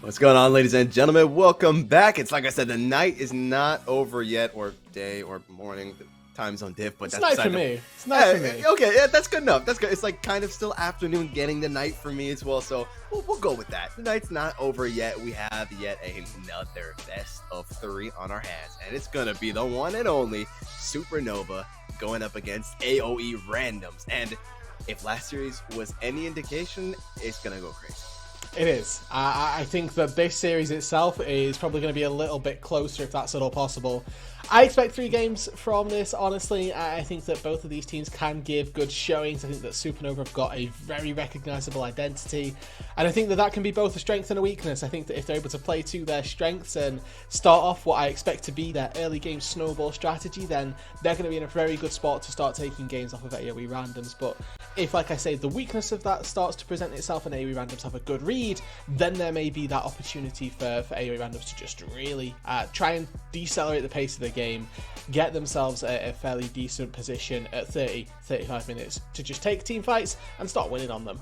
What's going on, ladies and gentlemen? Welcome back. It's like I said, the night is not over yet, or day, or morning, the time zone diff, but it's that's night for me. It's night for me. Okay, yeah, that's good enough. That's good. It's like kind of still afternoon, getting the night for me as well, so we'll go with that. The night's not over yet. We have yet another best of 3 on our hands, and it's gonna be the one and only Supernova going up against AOE randoms. And if last series was any indication, it's gonna go crazy. It is. I think that this series itself is probably going to be a little bit closer, if that's at all possible. I expect 3 games from this, honestly. I think that both of these teams can give good showings. I think that Supernova have got a very recognisable identity. And I think that that can be both a strength and a weakness. I think that if they're able to play to their strengths and start off what I expect to be their early game snowball strategy, then they're going to be in a very good spot to start taking games off of AOE randoms. But if, like I say, the weakness of that starts to present itself and AOE randoms have a good read, then there may be that opportunity for AOE randoms to just really try and decelerate the pace of the game, get themselves a fairly decent position at 30-35 minutes to just take team fights and start winning on them.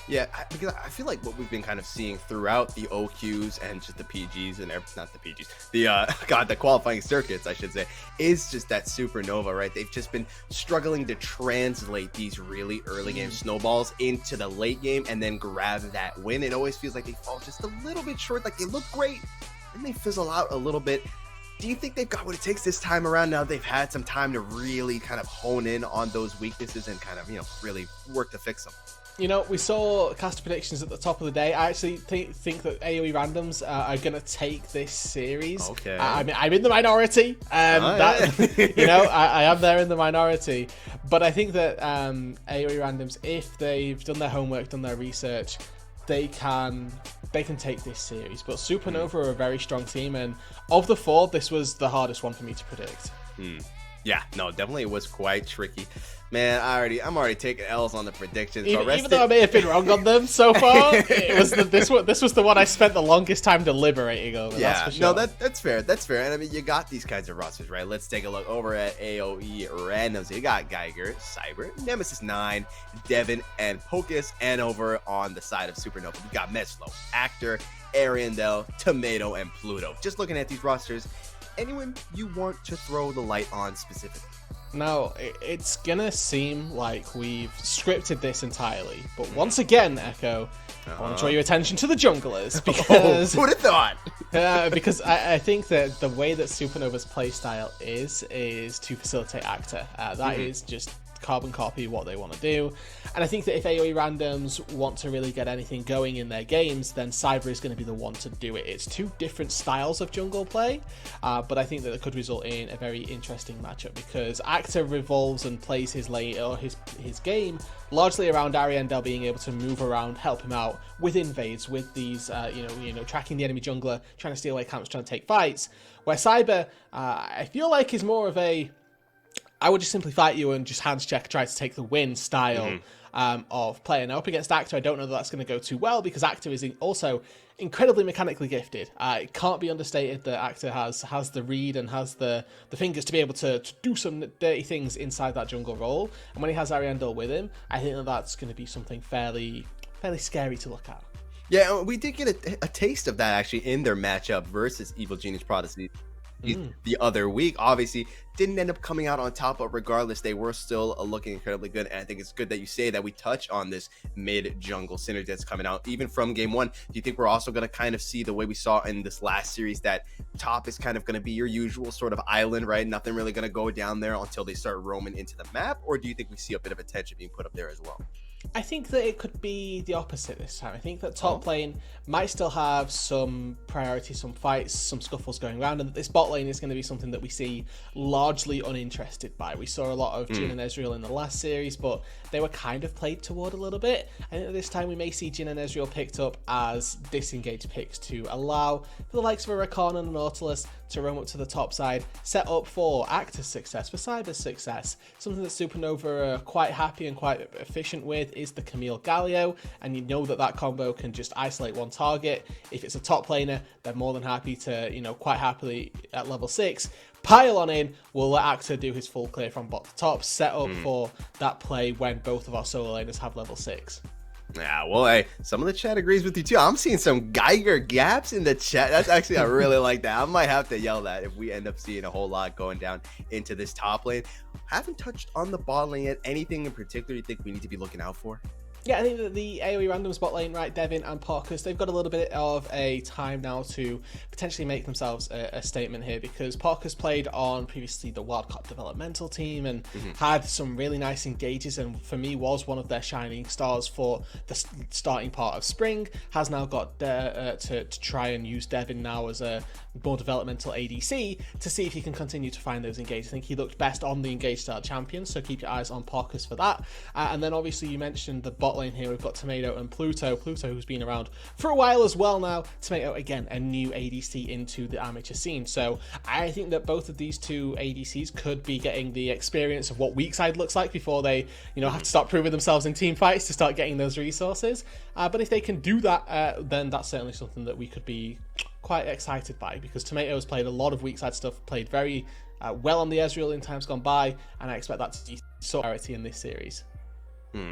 Yeah, because I feel like what we've been kind of seeing throughout the OQs and just the PGs and not the PGs, the qualifying circuits, I should say, is just that Supernova, right? They've just been struggling to translate these really early game snowballs into the late game and then grab that win. It always feels like they fall just a little bit short, like they look great and they fizzle out a little bit. Do you think they've got what it takes this time around now they've had some time to really kind of hone in on those weaknesses and kind of, really work to fix them? You know, we saw caster predictions at the top of the day. I actually think that AOE randoms are going to take this series. Okay. I'm in the minority. I am there in the minority. But I think that AOE randoms, if they've done their homework, done their research, they can take this series. But Supernova are a very strong team, and of the 4, this was the hardest one for me to predict. Yeah, no, definitely it was quite tricky. Man, I'm already taking L's on the predictions. Even though I may have been wrong on them so far, this was the one I spent the longest time deliberating over. Yeah, that's for sure. No, that's fair. That's fair. And I mean, you got these kinds of rosters, right? Let's take a look over at AOE randoms. You got Geiger, Cyber, Nemesis 9, Devin, and Pocus. And over on the side of Supernova, we got Meslo, Actor, Ariandel, Tomato, and Pluto. Just looking at these rosters, anyone you want to throw the light on specifically? Now, it's gonna seem like we've scripted this entirely, but once again, Echo, I want to draw your attention to the junglers, because who'd have thought? Because I think that the way that Supernova's playstyle is to facilitate Actor. That is just carbon copy what they want to do, and I think that if AOE randoms want to really get anything going in their games, then Cyber is going to be the one to do it. It's 2 different styles of jungle play, but I think that it could result in a very interesting matchup, because Actor revolves and plays his lane or his game largely around Ariandel being able to move around, help him out with invades, with these tracking the enemy jungler, trying to steal away camps, trying to take fights, where Cyber I feel like is more of a I would just simply fight you and just hands check, try to take the win style of play. Now, up against Actor, I don't know that that's going to go too well, because Actor is also incredibly mechanically gifted. It can't be understated that Actor has the read and has the fingers to be able to do some dirty things inside that jungle role. And when he has Ariandel with him, I think that that's going to be something fairly scary to look at. Yeah, we did get a taste of that actually in their matchup versus Evil Genius Prodigy the other week. Obviously didn't end up coming out on top, but regardless, they were still looking incredibly good. And I think it's good that you say that we touch on this mid jungle synergy that's coming out even from game 1. Do you think we're also going to kind of see the way we saw in this last series, that top is kind of going to be your usual sort of island, right? Nothing really going to go down there until they start roaming into the map? Or do you think we see a bit of attention being put up there as well? I think that it could be the opposite this time. I think that top lane might still have some priority, some fights, some scuffles going around, and that this bot lane is going to be something that we see largely uninterested by. We saw a lot of Jhin and Ezreal in the last series, but they were kind of played toward a little bit. I think that this time we may see Jhin and Ezreal picked up as disengaged picks to allow for the likes of a Rakan and a Nautilus to roam up to the top side, set up for Actor's success, for Cyber's success. Something that Supernova are quite happy and quite efficient with is the Camille Galio, and you know that combo can just isolate one target. If it's a top laner, they're more than happy to, quite happily at level 6, pile on in. We'll let Actor do his full clear from bot to top, set up for that play when both of our solo laners have level 6. Yeah, well, hey, some of the chat agrees with you too. I'm seeing some Geiger gaps in the chat. That's actually, I really like that. I might have to yell that if we end up seeing a whole lot going down into this top lane. Haven't touched on the bot lane yet. Anything in particular you think we need to be looking out for? Yeah, I think that the AOE random spot lane, right, Devin and Parkus, they've got a little bit of a time now to potentially make themselves a statement here, because Parkus played on previously the Wildcard developmental team and had some really nice engages, and for me was one of their shining stars for the starting part of spring. Has now got to try and use Devin now as a more developmental ADC to see if he can continue to find those engages. I think he looked best on the engage style champion, so keep your eyes on Parkus for that. And then obviously you mentioned the bot lane here. We've got Tomato and Pluto. Pluto, who's been around for a while as well now. Tomato, again, a new ADC into the amateur scene. So I think that both of these two ADCs could be getting the experience of what weak side looks like before they, have to start proving themselves in team fights to start getting those resources. But if they can do that, then that's certainly something that we could be quite excited by, because Tomato has played a lot of weak side stuff, played very well on the Ezreal in times gone by, and I expect that to be sort of parity in this series.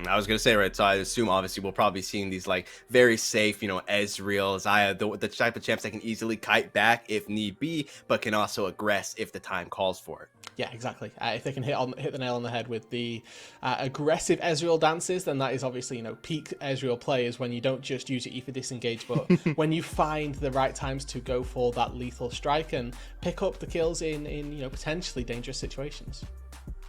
I was gonna say, right, so I assume obviously we'll probably be seeing these like very safe, Ezreal, Zaya, the type of champs that can easily kite back if need be, but can also aggress if the time calls for it. Yeah, exactly. If they can hit the nail on the head with the aggressive Ezreal dances, then that is obviously, peak Ezreal play is when you don't just use your E for disengage, but when you find the right times to go for that lethal strike and pick up the kills in potentially dangerous situations.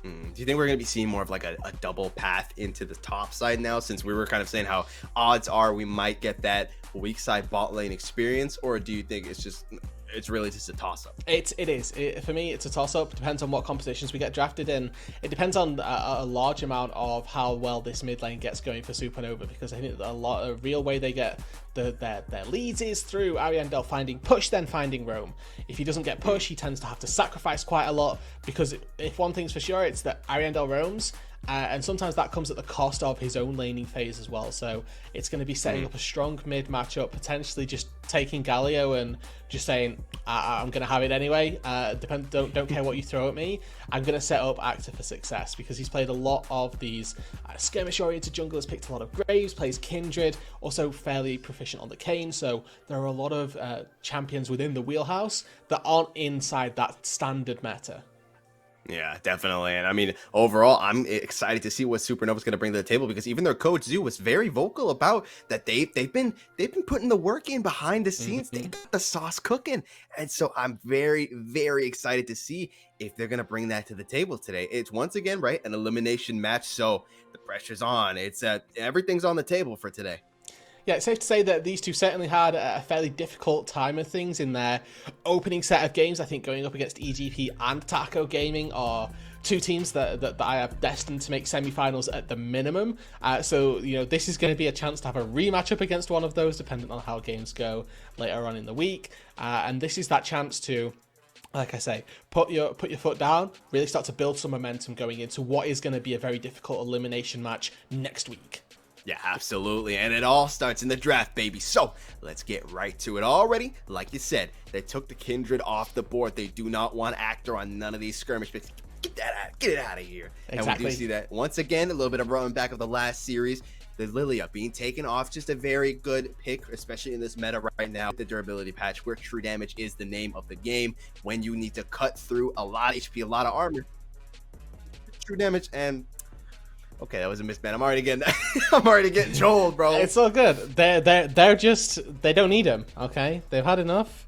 Do you think we're going to be seeing more of like a double path into the top side now, since we were kind of saying how odds are we might get that weak side bot lane experience, or do you think it's really just a toss-up? It is. For me, it's a toss-up. Depends on what compositions we get drafted in. It depends on a large amount of how well this mid lane gets going for Supernova, because I think a real way they get their leads is through Ariandel finding push, then finding roam. If he doesn't get push, he tends to have to sacrifice quite a lot, because if one thing's for sure, it's that Ariandel roams, and sometimes that comes at the cost of his own laning phase as well. So it's going to be setting up a strong mid matchup, potentially just taking Galio and just saying, I'm going to have it anyway. Don't care what you throw at me. I'm going to set up Actor for success, because he's played a lot of these skirmish-oriented junglers, picked a lot of Graves, plays Kindred, also fairly proficient on the Kayn. So there are a lot of champions within the wheelhouse that aren't inside that standard meta. Yeah, definitely. And I mean, overall, I'm excited to see what Supernova's going to bring to the table, because even their coach Zoo was very vocal about that. They've been putting the work in behind the scenes. They got the sauce cooking, and so I'm very, very excited to see if they're going to bring that to the table today. It's once again, right, an elimination match, so the pressure's on. It's everything's on the table for today. Yeah, it's safe to say that these two certainly had a fairly difficult time of things in their opening set of games. I think going up against EGP and Taco Gaming are two teams that I have destined to make semi-finals at the minimum. So, this is going to be a chance to have a rematch up against one of those, depending on how games go later on in the week. And this is that chance to, like I say, put your foot down, really start to build some momentum going into what is going to be a very difficult elimination match next week. Yeah, absolutely. And it all starts in the draft, baby. So let's get right to it already. Like you said, they took the Kindred off the board. They do not want Actor on none of these skirmish picks. Get it out of here. Exactly. And we do see that once again, a little bit of running back of the last series. The Lilia being taken off, just a very good pick, especially in this meta right now. The durability patch, where true damage is the name of the game. When you need to cut through a lot of HP, a lot of armor, true damage. And okay, that was a misband. I'm already getting trolled, bro. It's all good. They're just, they don't need him. Okay, they've had enough.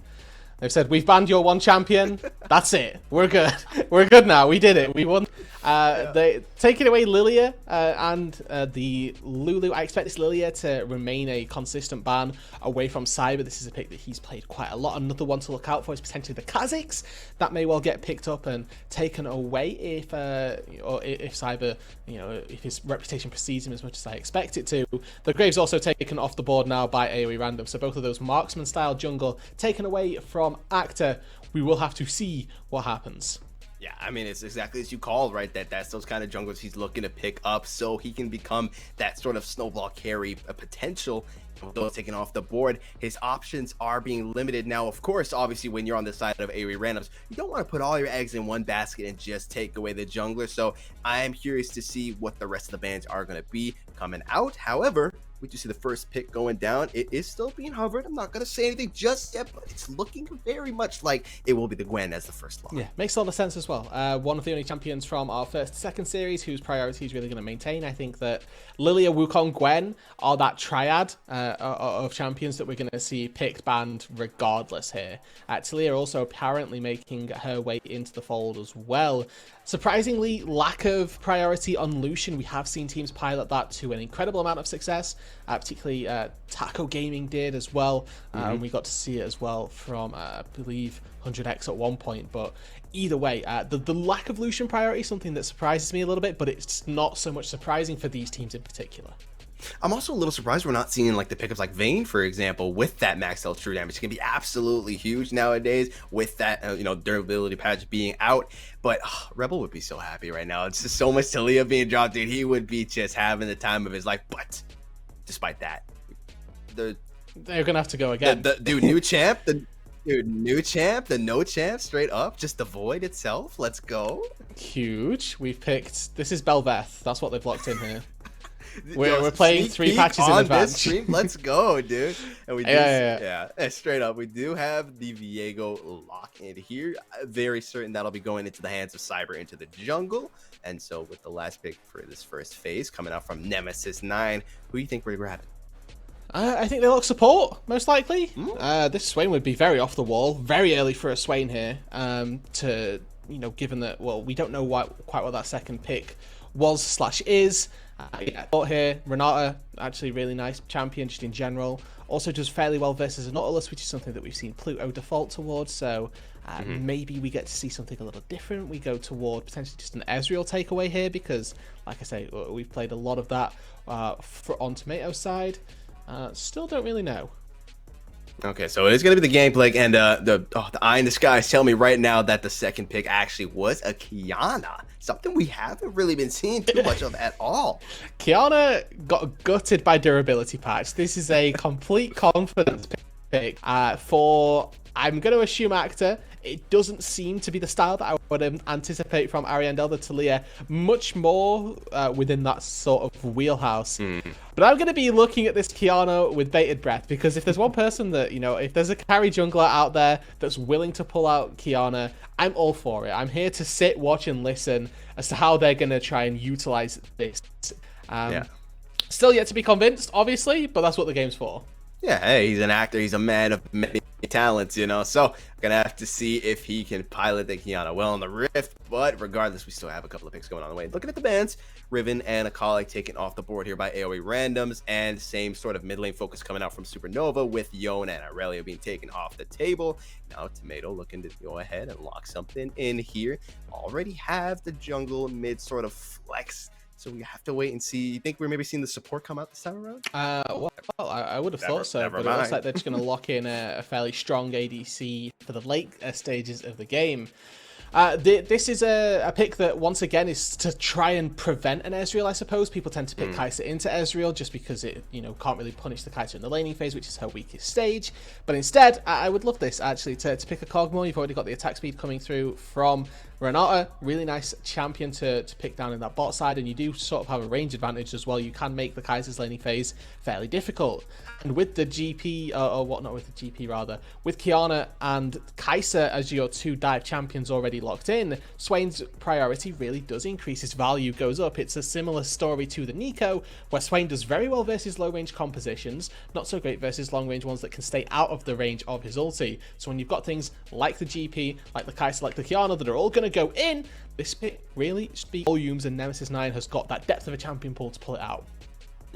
They've said, we've banned your one champion. That's it. We're good. We're good now. We did it. We won. They taking away Lilia and the Lulu. I expect this Lilia to remain a consistent ban away from Cyber. This is a pick that he's played quite a lot. Another one to look out for is potentially the Kha'Zix. That may well get picked up and taken away if Cyber, if his reputation precedes him as much as I expect it to. The Graves also taken off the board now by AOE random. So both of those marksman style jungle taken away from Actor. We will have to see what happens. Yeah, I mean, it's exactly as you called, right? That's those kind of junglers he's looking to pick up so he can become that sort of snowball carry potential. With those taken off the board, his options are being limited now. Of course, obviously, when you're on the side of AOE randoms, you don't want to put all your eggs in one basket and just take away the jungler. So I am curious to see what the rest of the bans are going to be coming out. However, We do see the first pick going down. It is still being hovered. I'm not going to say anything just yet, but it's looking very much like it will be the Gwen as the first lock. Yeah, makes a lot of sense as well. One of the only champions from our first second series whose priority is really going to maintain. I think that Lilia, Wukong, Gwen are that triad of champions that we're going to see picked, banned regardless here. Talia also apparently making her way into the fold as well. Surprisingly, lack of priority on Lucian. We have seen teams pilot that to an incredible amount of success, particularly Taco Gaming did as well. We got to see it as well from, I believe, 100x at one point. But either way, the lack of Lucian priority is something that surprises me a little bit, but it's not so much surprising for these teams in particular. I'm also a little surprised we're not seeing like the pickups like Vayne, for example, with that max health true damage. It can be absolutely huge nowadays with that, durability patch being out. But Rebel would be so happy right now. It's just so much Talia being dropped, dude. He would be just having the time of his life. But despite that, they're gonna have to go again. New champ, the no champ, straight up, just the void itself. Let's go. Huge. We've picked. This is Belveth. That's what they've locked in here. We're playing 3 patches in advance. Let's go, dude. And we do, straight up, we do have the Viego lock in here. Very certain that'll be going into the hands of Cyber into the jungle. And so with the last pick for this first phase coming out from Nemesis 9, who do you think we're grabbing? I think they look support, most likely. This Swain would be very off the wall, very early for a Swain here. Given that, well, we don't know quite what that second pick was/is. Thought here, Renata, actually really nice champion just in general. Also does fairly well versus a Nautilus, which is something that we've seen Pluto default towards. So maybe we get to see something a little different. We go toward potentially just an Ezreal takeaway here because, like I say, we've played a lot of that on Tomato side. Still don't really know. Okay, so it's going to be the gameplay, and the eye in the skies tell me right now that the second pick actually was a Kiana, something we haven't really been seeing too much of at all. Kiana got gutted by durability patch. This is a complete confidence pick for, I'm going to assume, actor. It doesn't seem to be the style that I would anticipate from Ariandel the Talia, much more within that sort of wheelhouse. But I'm going to be looking at this Kiana with bated breath, because if there's one person that, if there's a carry jungler out there that's willing to pull out Kiana, I'm all for it. I'm here to sit, watch, and listen as to how they're going to try and utilize this. Still yet to be convinced, obviously, but that's what the game's for. Yeah, hey, he's an actor. He's a man of many talents, so I'm gonna have to see if he can pilot the Kiana well on the Rift. But regardless, we still have a couple of picks going on the way. Looking at the bans, Riven and Akali taken off the board here by AOE randoms, and same sort of mid lane focus coming out from Supernova with Yone and Aurelia being taken off the table. Now Tomato looking to go ahead and lock something in here. Already have the jungle mid sort of flex. So we have to wait and see. You think we're maybe seeing the support come out this time around? Well, I would have thought so, but it looks like they're just going to lock in a fairly strong ADC for the late stages of the game. This is a pick that, once again, is to try and prevent an Ezreal, I suppose. People tend to pick Kai'Sa into Ezreal just because it, can't really punish the Kai'Sa in the laning phase, which is her weakest stage. But instead, I would love this, actually, to pick a Kog'Maw. You've already got the attack speed coming through from Renata. Really nice champion to pick down in that bot side, and you do sort of have a range advantage as well. You can make the Kai'Sa's laning phase fairly difficult. And with the GP, with Kiana and Kai'Sa as your 2 dive champions already locked in, Swain's priority really does increase. His value goes up. It's a similar story to the Nico, where Swain does very well versus low range compositions, not so great versus long range ones that can stay out of the range of his ulti. So when you've got things like the GP, like the Kai'Sa, like the Kiana that are all going to go in, this pick really speaks volumes, and Nemesis 9 has got that depth of a champion pool to pull it out.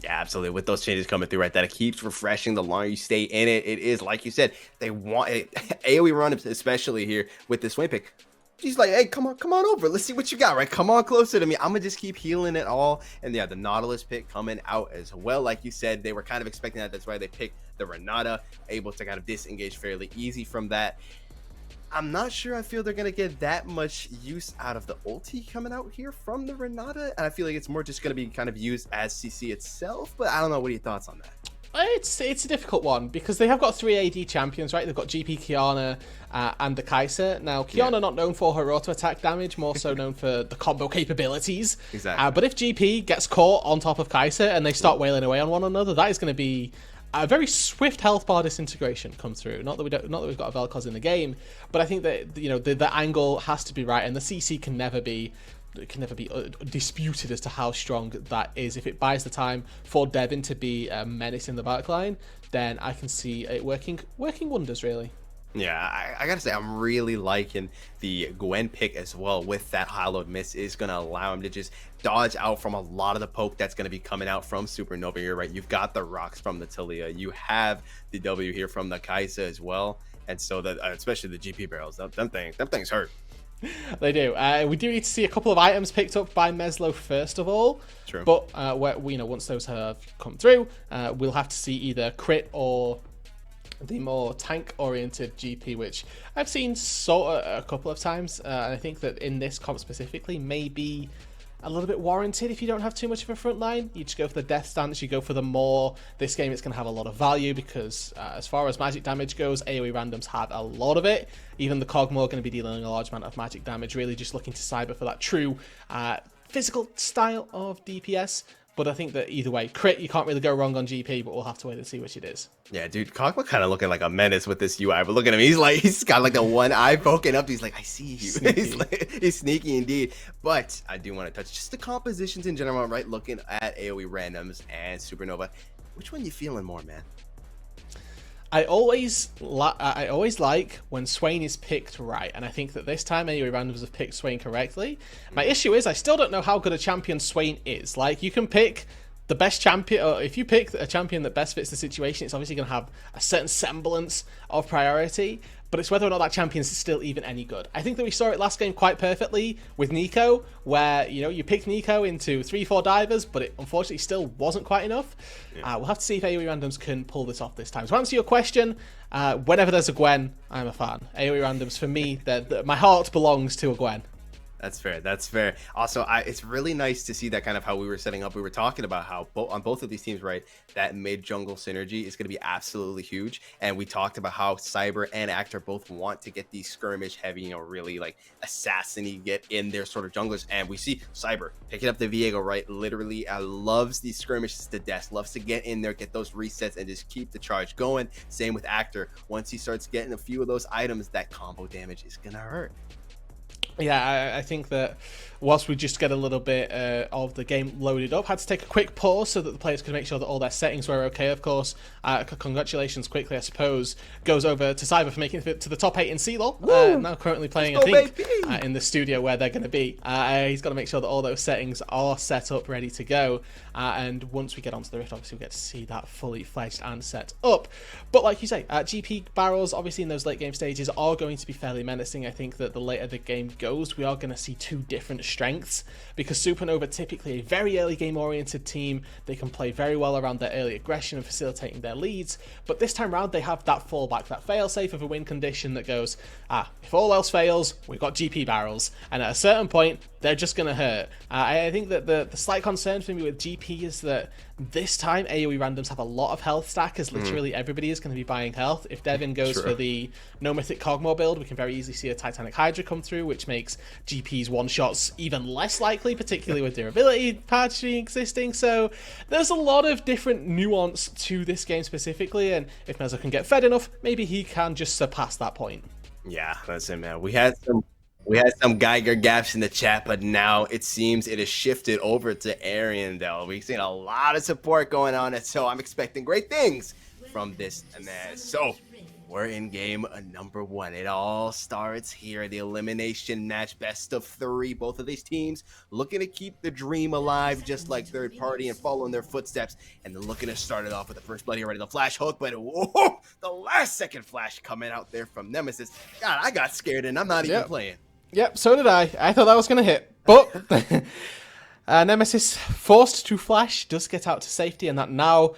Yeah, absolutely. With those changes coming through, right, that it keeps refreshing the longer you stay in it. It is, like you said, they want it. AOE run, especially here with this Swain pick. She's like, hey, come on over. Let's see what you got, right? Come on closer to me. I'm going to just keep healing it all. And yeah, the Nautilus pick coming out as well. Like you said, they were kind of expecting that. That's why they picked the Renata, able to kind of disengage fairly easy from that. I'm not sure I feel they're going to get that much use out of the ulti coming out here from the Renata. And I feel like it's more just going to be kind of used as CC itself. But I don't know. What are your thoughts on that? It's a difficult one because they have got 3 AD champions, right? They've got GP, Kiana, and the Kai'Sa. Now, Kiana not known for her auto attack damage, more so known for the combo capabilities. Exactly. But if GP gets caught on top of Kai'Sa and they start wailing away on one another, that is going to be a very swift health bar disintegration come through. Not that we've got a Vel'Koz in the game, but I think that the angle has to be right, and the CC can never be disputed as to how strong that is. If it buys the time for Devin to be a menace in the backline, then I can see it working wonders, really. Yeah, I gotta say, I'm really liking the Gwen pick as well. With that high-load miss is gonna allow him to just dodge out from a lot of the poke that's gonna be coming out from Supernova. You're right, you've got the rocks from the Talia, you have the W here from the Kai'Sa as well, and so that especially the GP barrels, them things hurt. They do. We do need to see a couple of items picked up by Meslo first of all. True. But once those have come through, we'll have to see either crit or the more tank-oriented GP, which I've seen a couple of times. And I think that in this comp specifically, maybe a little bit warranted if you don't have too much of a front line. You just go for the death stance, you go for the more. This game it's going to have a lot of value because as far as magic damage goes, AoE randoms have a lot of it. Even the Cogmore going to be dealing a large amount of magic damage, really just looking to Cyber for that true physical style of DPS. But I think that either way, crit, you can't really go wrong on GP, but we'll have to wait and see which it is. Yeah, dude, Kogma kind of looking like a menace with this UI, but look at him. He's got like the one eye poking up. He's like, I see you. He's sneaky indeed. But I do want to touch just the compositions in general, right? Looking at AoE randoms and Supernova. Which one you feeling more, man? I always like when Swain is picked right, and I think that this time AoE randoms have picked Swain correctly. My issue is I still don't know how good a champion Swain is. Like, you can pick the best champion, or if you pick a champion that best fits the situation, it's obviously going to have a certain semblance of priority, but it's whether or not that champion's still even any good. I think that we saw it last game quite perfectly with Neeko, where, you picked Neeko into 3-4 divers, but it unfortunately still wasn't quite enough. Yeah. We'll have to see if AoE randoms can pull this off this time. To answer your question, whenever there's a Gwen, I'm a fan. AoE randoms, for me, my heart belongs to a Gwen. That's fair. That's fair. Also, it's really nice to see that kind of how we were setting up. We were talking about how on both of these teams, right, that mid jungle synergy is going to be absolutely huge. And we talked about how Cyber and Actor both want to get these skirmish heavy, really like assassin-y, get in their sort of junglers. And we see Cyber picking up the Viego, right, literally loves these skirmishes to death, loves to get in there, get those resets, and just keep the charge going. Same with Actor. Once he starts getting a few of those items, that combo damage is going to hurt. Yeah, I think that whilst we just get a little bit of the game loaded up, had to take a quick pause so that the players could make sure that all their settings were okay, of course. Congratulations quickly, I suppose, goes over to Cyber for making it to the top 8 in CLOL. Now currently playing, I think, in the studio where they're going to be. He's got to make sure that all those settings are set up, ready to go. And once we get onto the Rift, obviously we'll get to see that fully fledged and set up. But like you say, GP barrels, obviously in those late game stages, are going to be fairly menacing. I think that the later the game goes, we are going to see two different strengths, because Supernova, typically a very early game oriented team, they can play very well around their early aggression and facilitating their leads, but this time around they have that fallback, that fail-safe of a win condition that goes, if all else fails, we've got GP barrels, and at a certain point they're just going to hurt. I think that the slight concern for me with GP is that this time AoE randoms have a lot of health stack, as literally everybody is going to be buying health. If Devin goes for the no mythic Cogmore build, we can very easily see a Titanic Hydra come through, which makes GP's one-shots even less likely, particularly with durability patching existing. So there's a lot of different nuance to this game specifically, and if Mezzo can get fed enough, maybe he can just surpass that point. Yeah, listen, man. We had some Geiger gaps in the chat, but now it seems it has shifted over to Ariandel. We've seen a lot of support going on, and so I'm expecting great things from this match. So we're in game number 1. It all starts here. The elimination match, best of 3. Both of these teams looking to keep the dream alive, just like Third Party, and follow in their footsteps. And they're looking to start it off with the first bloody already, the flash hook, but whoa, the last second flash coming out there from Nemesis. God, I got scared, and I'm not even playing. Yep, so did I. I thought that was going to hit. But Nemesis, forced to flash, does get out to safety, and that now,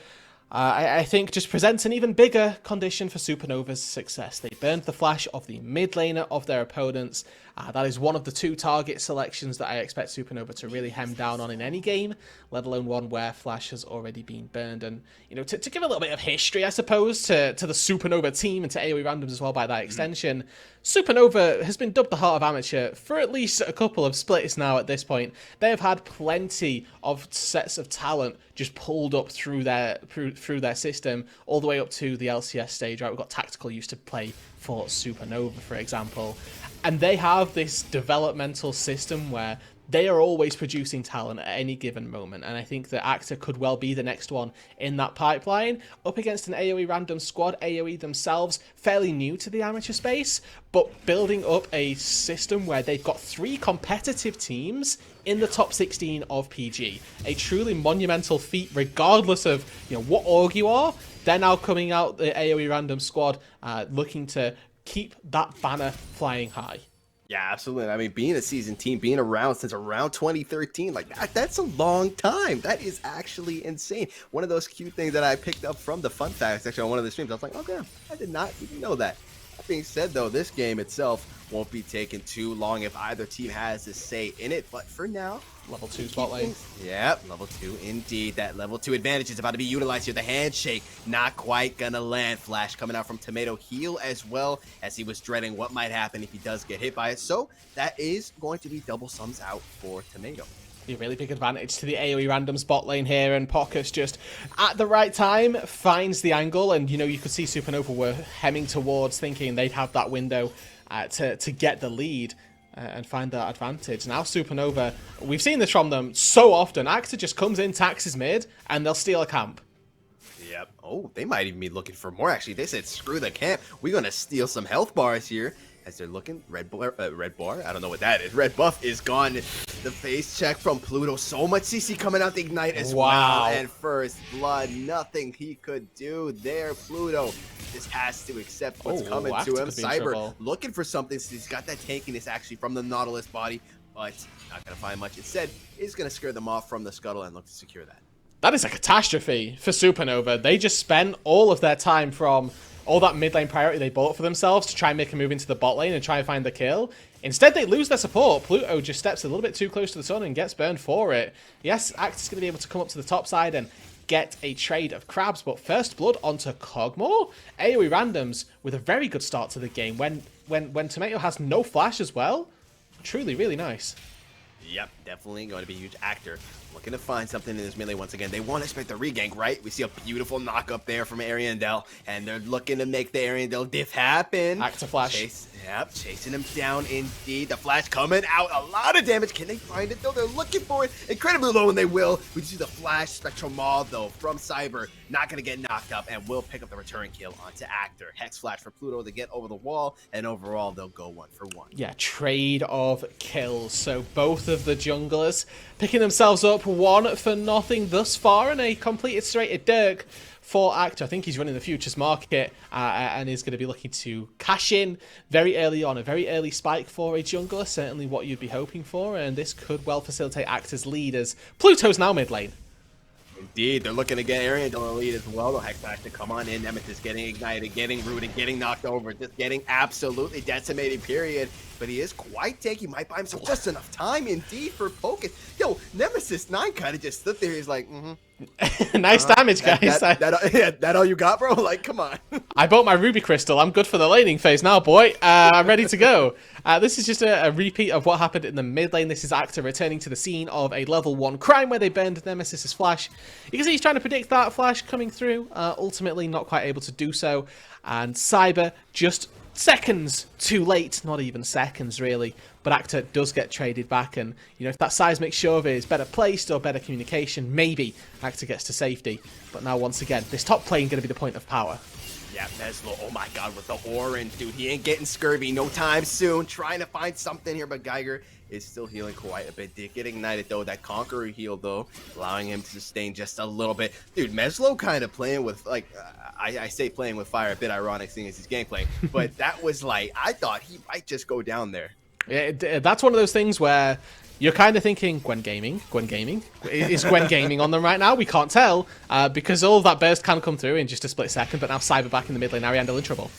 I think, just presents an even bigger condition for Supernova's success. They burned the flash of the mid laner of their opponents, That is one of the 2 target selections that I expect Supernova to really hem down on in any game, let alone one where Flash has already been burned. And, you know, to give a little bit of history, I suppose, to the Supernova team and to AOE Randoms as well by that extension, Supernova has been dubbed the Heart of Amateur for at least a couple of splits now at this point. They have had plenty of sets of talent just pulled up through their system, all the way up to the LCS stage, right? We've got Tactical used to play for Supernova, for example. And they have this developmental system where they are always producing talent at any given moment, and I think that Actor could well be the next one in that pipeline, up against an AOE random squad. AOE themselves, fairly new to the amateur space, but building up a system where they've got 3 competitive teams in the top 16 of PG. A truly monumental feat, regardless of, you know, what org you are. They're now coming out, the AOE random squad, looking to keep that banner flying high. Yeah, absolutely. I mean, being a seasoned team, being around since around 2013, like that's a long time. That is actually insane. One of those cute things that I picked up from the fun facts actually on one of the streams. I was like, oh damn, I did not even know that. That being said, though, this game itself won't be taking too long if either team has a say in it. But for now, level 2 spot lane. Yep, level 2 indeed. That level 2 advantage is about to be utilized here. The handshake not quite gonna land. Flash coming out from Tomato, heal as well, as he was dreading what might happen if he does get hit by it. So that is going to be double sums out for Tomato. A really big advantage to the AOE random spot lane here, and Pockets just at the right time finds the angle, and you know, you could see Supernova were hemming towards, thinking they'd have that window to get the lead and find that advantage. Now Supernova, we've seen this from them so often. Actor just comes in, taxes mid, and they'll steal a camp. Yep. Oh, they might even be looking for more, actually. They said, screw the camp. We're going to steal some health bars here. As they're looking, red bar, I don't know what that is. Red buff is gone. The face check from Pluto. So much CC coming out the Ignite as well. And first blood, nothing he could do there. Pluto just has to accept what's coming to him. Cyber looking for something. So he's got that tankiness actually from the Nautilus body, but not going to find much. Instead, he's going to scare them off from the scuttle and look to secure that. That is a catastrophe for Supernova. They just spent all of their time from all that mid lane priority they bought for themselves to try and make a move into the bot lane and try and find the kill. Instead, they lose their support. Pluto just steps a little bit too close to the sun and gets burned for it. Yes, Actor's going to be able to come up to the top side and get a trade of crabs, but first blood onto Cogmore. AOE randoms with a very good start to the game when Tomato has no flash as well. Truly, really nice. Yep, definitely going to be a huge Actor. Looking to find something in this melee once again. They won't expect the regank, right? We see a beautiful knock up there from Ariandel, and they're looking to make the Ariandel diff happen. Actor flash. Chasing him down indeed. The flash coming out. A lot of damage. Can they find it though? They're looking for it. Incredibly low, and they will. We see the flash Spectral Maw though from Cyber. Not going to get knocked up, and will pick up the return kill onto Actor. Hex flash for Pluto to get over the wall, and overall they'll go 1 for 1. Yeah, trade of kills. So both of the junglers picking themselves up 1 for nothing thus far, and a completed straight Dirk for Actor. I think he's running the futures market and is going to be looking to cash in very early on. A very early spike for a jungler, certainly what you'd be hoping for, and this could well facilitate Actor's lead as Pluto's now mid lane. Indeed, they're looking to get Ariandel in the lead as well. The Hex Flash to come on in. Nemesis getting ignited, getting rooted, getting knocked over, just getting absolutely decimated, period. But he is quite tanky. Might buy himself just enough time, indeed, for Pocus. Yo, Nemesis 9 kind of just stood there. He's like, nice damage, guys. That all you got, bro? Like, come on. I bought my Ruby Crystal. I'm good for the laning phase now, boy. I'm ready to go. This is just a repeat of what happened in the mid lane. This is Actor returning to the scene of a level 1 crime where they burned Nemesis's flash. You can see he's trying to predict that flash coming through. Ultimately, not quite able to do so. And Cyber just seconds too late, not even seconds really, but Actor does get traded back, and you know, if that seismic shove is better placed or better communication, maybe Actor gets to safety. But now once again, this top lane going to be the point of power. Yeah, Meslo, oh my god, with the orange, dude, he ain't getting scurvy no time soon. Trying to find something here, but Geiger is still healing quite a bit. Did get ignited though, that Conqueror heal though, allowing him to sustain just a little bit. Dude, Meslo kind of playing with, like, I say playing with fire, a bit ironic seeing as his gameplay, but that was like, I thought he might just go down there. Yeah, that's one of those things where you're kind of thinking, Gwen Gaming? Is Gwen Gaming on them right now? We can't tell, because all of that burst can come through in just a split second, but now Cyber back in the mid lane, Ariandel in trouble.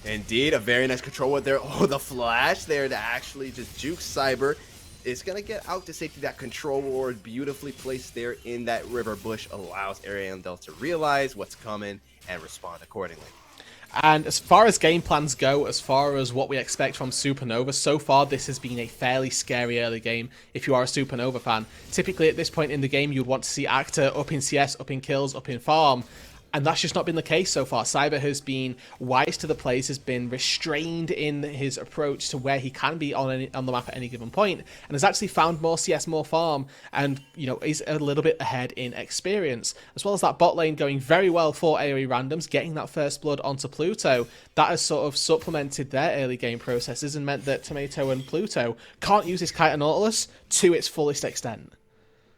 Indeed, a very nice control with there. Oh, the flash there to actually just juke Cyber. Is going to get out to safety. That control ward beautifully placed there in that river bush allows Ariandel to realize what's coming and respond accordingly. And as far as game plans go, as far as what we expect from Supernova, so far this has been a fairly scary early game if you are a Supernova fan. Typically at this point in the game you'd want to see Actor up in CS, up in kills, up in farm. And that's just not been the case so far. Cyber has been wise to the plays, has been restrained in his approach to where he can be on the map at any given point, and has actually found more CS, more farm, and is a little bit ahead in experience. As well as that bot lane going very well for AOE randoms, getting that first blood onto Pluto. That has sort of supplemented their early game processes and meant that Tomato and Pluto can't use his Kite and Nautilus to its fullest extent.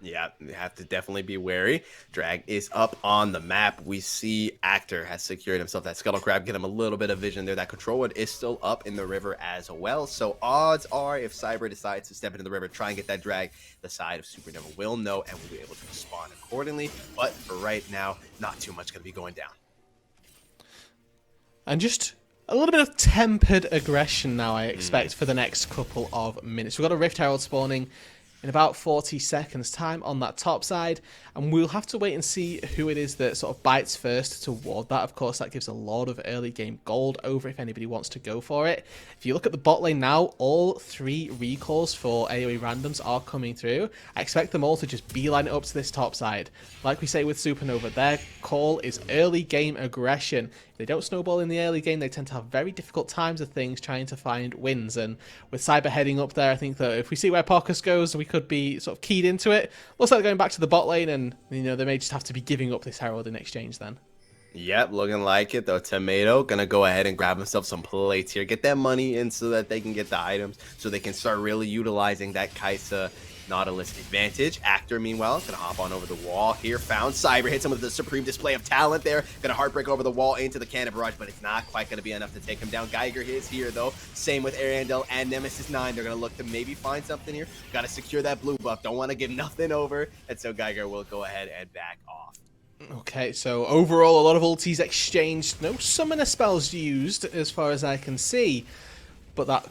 Yeah, you have to definitely be wary. Drag is up on the map. We see Actor has secured himself that Scuttle Crab, get him a little bit of vision there. That control wood is still up in the river as well. So odds are if Cyber decides to step into the river, try and get that drag, the side of Supernova will know and will be able to respond accordingly. But for right now, not too much going to be going down. And just a little bit of tempered aggression now, I expect, for the next couple of minutes. We've got a Rift Herald spawning in about 40 seconds time on that top side, and we'll have to wait and see who it is that sort of bites first toward that. Of course, that gives a lot of early game gold over if anybody wants to go for it. If you look at the bot lane now, all 3 recalls for AOE randoms are coming through. I expect them all to just beeline it up to this top side. Like we say with Supernova, their call is early game aggression. If they don't snowball in the early game, they tend to have very difficult times of things trying to find wins. And with Cyber heading up there, I think that if we see where Pocus goes, we could be sort of keyed into it. Looks like they're going back to the bot lane, and they may just have to be giving up this Herald in exchange then. Yep, looking like it though. Tomato gonna go ahead and grab himself some plates here, get that money in so that they can get the items, so they can start really utilizing that Kaisa Nautilus advantage. Actor, meanwhile, gonna hop on over the wall here. Found Cyber, hits him with the supreme display of talent there. Gonna heartbreak over the wall into the cannon barrage, but it's not quite gonna be enough to take him down. Geiger is here though. Same with Ariandel and Nemesis 9. They're gonna look to maybe find something here. Gotta secure that blue buff. Don't want to give nothing over, and so Geiger will go ahead and back off. Okay, so overall, a lot of ultis exchanged. No summoner spells used, as far as I can see. But that...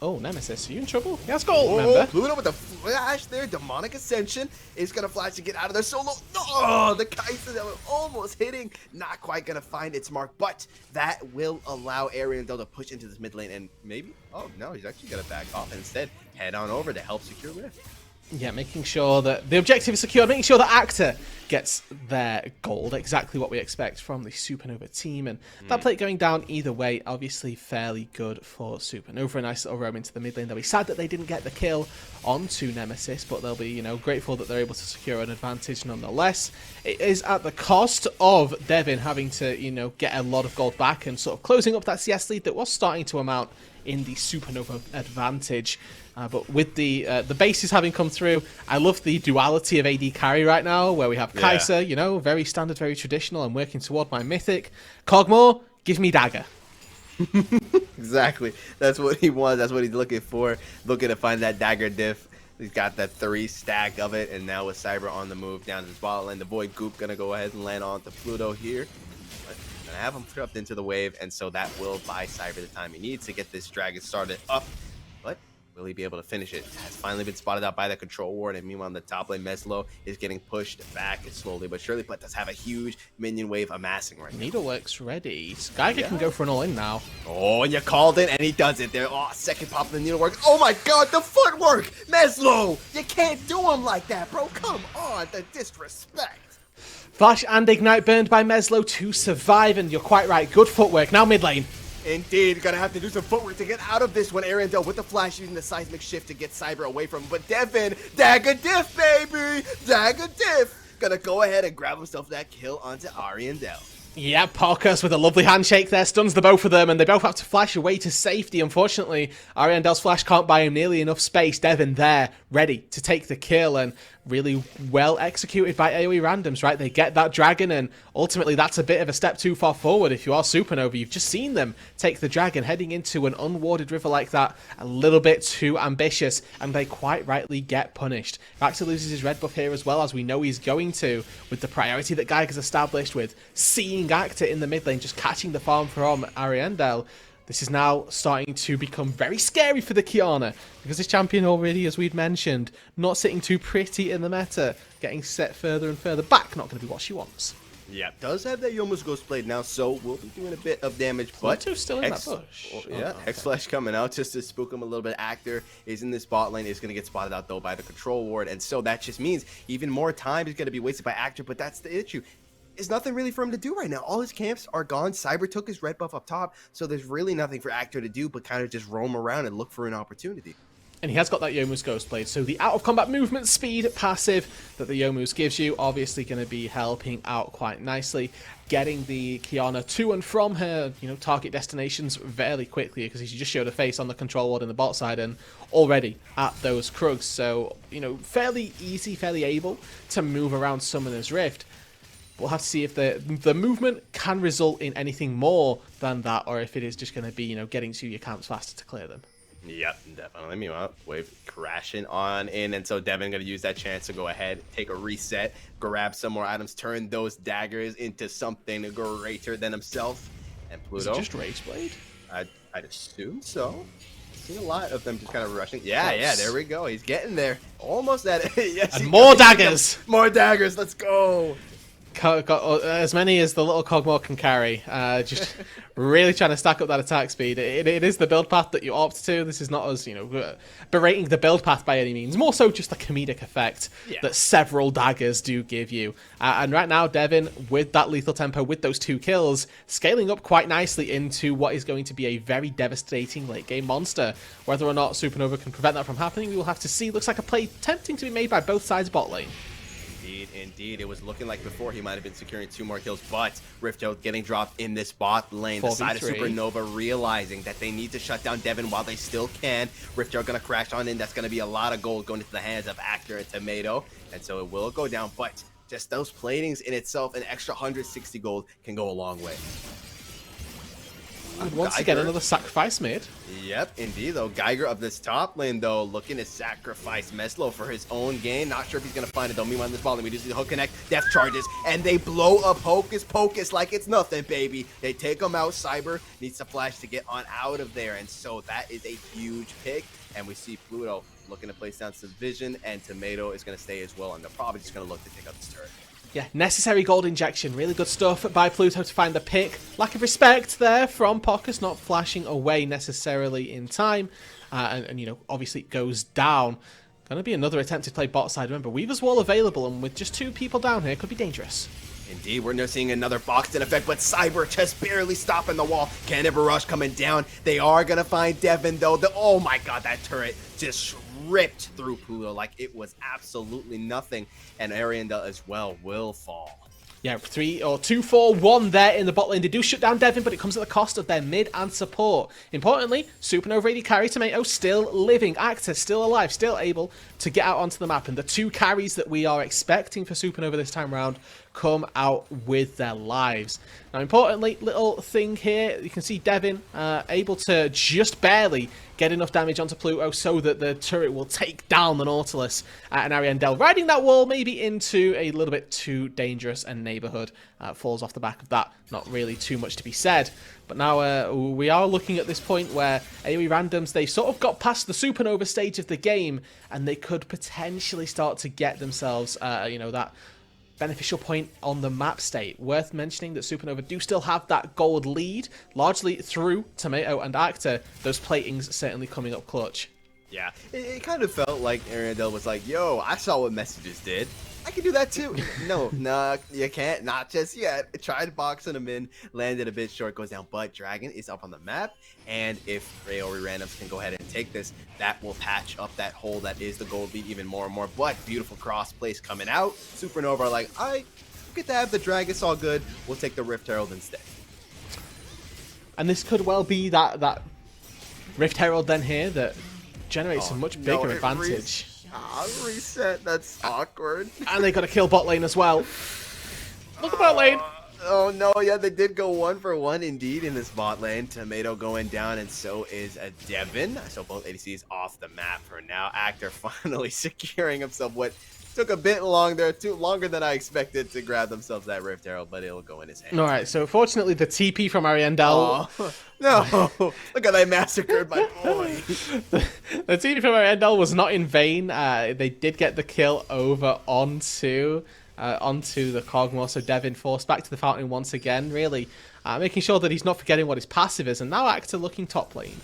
Oh, Nemesis, are you in trouble? He has gold, remember? Pluto with the flash there. Demonic Ascension is going to flash to get out of there. Solo. Oh, the Kaisa that was almost hitting. Not quite going to find its mark, but that will allow Ariandel to push into this mid lane and maybe... Oh, no, he's actually going to back off and instead head on over to help secure Rift. Yeah, making sure that the objective is secured, making sure that Actor gets their gold, exactly what we expect from the Supernova team. And that plate going down either way, obviously fairly good for Supernova. A nice little roam into the mid lane. They'll be sad that they didn't get the kill onto Nemesis, but they'll be, grateful that they're able to secure an advantage nonetheless. It is at the cost of Devin having to, get a lot of gold back and sort of closing up that CS lead that was starting to amount in the Supernova advantage. But with the bases having come through, I love the duality of AD carry right now, where we have Kaisa, very standard, very traditional, and working toward my mythic. Kog'Maw, give me dagger. Exactly. That's what he wants. That's what he's looking for. Looking to find that dagger diff. He's got that 3 stack of it, and now with Cyber on the move down to the spot lane, the Void Goop gonna go ahead and land on to Pluto here. Gonna have him trapped into the wave, and so that will buy Cyber the time he needs to get this dragon started up. But will he be able to finish it? Has finally been spotted out by the control ward, and meanwhile, on the top lane, Meslo is getting pushed back slowly but surely, but does have a huge minion wave amassing right now. Needlework's ready. Geiger can go for an all-in now. Oh, and you called it, and he does it there. Oh, second pop of the Needlework. Oh my god, the footwork! Meslo! You can't do him like that, bro. Come on, the disrespect. Flash and Ignite burned by Meslo to survive, and you're quite right. Good footwork. Now mid lane. Indeed, gonna have to do some footwork to get out of this one. Ariandel with the flash using the seismic shift to get Cyber away from him. But Devin, dagger diff, baby! Dagger diff! Gonna go ahead and grab himself that kill onto Ariandel. Yeah, Pocus with a lovely handshake there, stuns the both of them, and they both have to flash away to safety. Unfortunately, Ariandel's flash can't buy him nearly enough space. Devin there, ready to take the kill, and really well executed by AOE randoms, right? They get that dragon, and ultimately that's a bit of a step too far forward. If you are Supernova, you've just seen them take the dragon, heading into an unwarded river like that, a little bit too ambitious, and they quite rightly get punished. Raxa loses his red buff here as well, as we know he's going to, with the priority that Geiger's established with seeing Actor in the mid lane, just catching the farm from Ariandel. This is now starting to become very scary for the Kiana, because this champion already, as we'd mentioned, not sitting too pretty in the meta, getting set further and further back, not going to be what she wants. Yeah, does have that Yomu's Ghost Blade now, so we'll be doing a bit of damage, but Pluto's still in that bush. Yeah, X-Flash coming out just to spook him a little bit. Actor is in this bot lane, is going to get spotted out though by the control ward, and so that just means even more time is going to be wasted by Actor, but that's the issue. There's nothing really for him to do right now. All his camps are gone. Cyber took his red buff up top, so there's really nothing for Actor to do but kind of just roam around and look for an opportunity. And he has got that Yomu's Ghost Blade, so the out-of-combat movement speed passive that the Yomu's gives you, obviously going to be helping out quite nicely, getting the Kiana to and from her, target destinations fairly quickly, because he just showed a face on the control ward in the bot side and already at those Krugs, so, fairly easy, fairly able to move around Summoner's Rift. We'll have to see if the movement can result in anything more than that, or if it is just going to be, getting to your camps faster to clear them. Yep, definitely. Meanwhile, wave crashing on in, and so Devin going to use that chance to go ahead, take a reset, grab some more items, turn those daggers into something greater than himself. And Pluto. Is it just Rage Blade? I'd assume so. I've seen a lot of them just kind of rushing. Yeah, there we go. He's getting there. Almost at it. Yes, and more daggers! More daggers, let's go! Got as many as the little Cogmore can carry. Just really trying to stack up that attack speed. It is the build path that you opt to. This is not us, berating the build path by any means. More so just the comedic effect that several daggers do give you. And right now, Devin, with that lethal tempo, with those 2 kills, scaling up quite nicely into what is going to be a very devastating late game monster. Whether or not Supernova can prevent that from happening, we will have to see. Looks like a play tempting to be made by both sides bot lane. Indeed. It was looking like before he might have been securing 2 more kills, but Rift Herald getting dropped in this bot lane. The side of Supernova realizing that they need to shut down Devin while they still can. Rift Herald going to crash on in. That's going to be a lot of gold going into the hands of Actor and Tomato, and so it will go down, but just those platings in itself, an extra 160 gold can go a long way. And once again, another sacrifice made. Yep, indeed, though. Geiger of this top lane, though, looking to sacrifice Meslo for his own gain. Not sure if he's going to find it, though. Meanwhile, in this ball lane, we do see the hook connect, death charges, and they blow up Hocus Pocus like it's nothing, baby. They take him out. Cyber needs to flash to get on out of there, and so that is a huge pick. And we see Pluto looking to place down some vision, and Tomato is going to stay as well, and they're probably just going to look to take out this turret. Yeah, necessary gold injection. Really good stuff by Pluto to find the pick. Lack of respect there from Pocus, not flashing away necessarily in time. And obviously it goes down. Going to be another attempt to play bot side. Remember, Weaver's Wall available, and with just 2 people down here, could be dangerous. Indeed, we're now seeing another boxed in effect, but Cyber just barely stopping the wall. Cannibal Rush coming down. They are going to find Devin, though. Oh my god, that turret just ripped through Pluto like it was absolutely nothing. And Ariandel as well will fall. Yeah, 2-4-1 there in the bot lane. They do shut down Devin, but it comes at the cost of their mid and support. Importantly, Supernova AD carry Tomato still living, Actor still alive, still able to get out onto the map. And the 2 carries that we are expecting for Supernova this time around come out with their lives. Now, importantly, little thing here, you can see Devin able to just barely get enough damage onto Pluto so that the turret will take down the Nautilus, and Ariandel riding that wall maybe into a little bit too dangerous a neighborhood. Falls off the back of that. Not really too much to be said. But now we are looking at this point where AOE randoms, they sort of got past the Supernova stage of the game, and they could potentially start to get themselves, that beneficial point on the map state. Worth mentioning that Supernova do still have that gold lead, largely through Tomato and Actor. Those platings certainly coming up clutch. Yeah, it kind of felt like Ariandel was like, yo, I saw what messages did. I can do that too. No, you can't. Not just yet. Tried boxing him in, landed a bit short, goes down. But Dragon is up on the map, and if AOE randoms can go ahead and take this, that will patch up that hole that is the gold lead even more and more. But beautiful cross plays coming out. Supernova are like, I get to have the Dragon. It's all good. We'll take the Rift Herald instead. And this could well be that Rift Herald then here that generates a much bigger advantage. Reset. That's awkward. And they got to kill bot lane as well. Look at bot lane. Oh no, yeah, they did go 1-for-1 indeed in this bot lane. Tomato going down, and so is a Devin. So both ADCs off the map for now. Actor finally securing himself what took a bit longer than I expected to grab themselves that Rift Arrow, but it'll go in his hand. All right, so fortunately the TP from Ariandel... Oh, no, look at that massacred my boy. The TP from Ariandel was not in vain. They did get the kill over onto the Kog'Maw, so Devin forced back to the fountain once again, really making sure that he's not forgetting what his passive is, and now Actor looking top lane.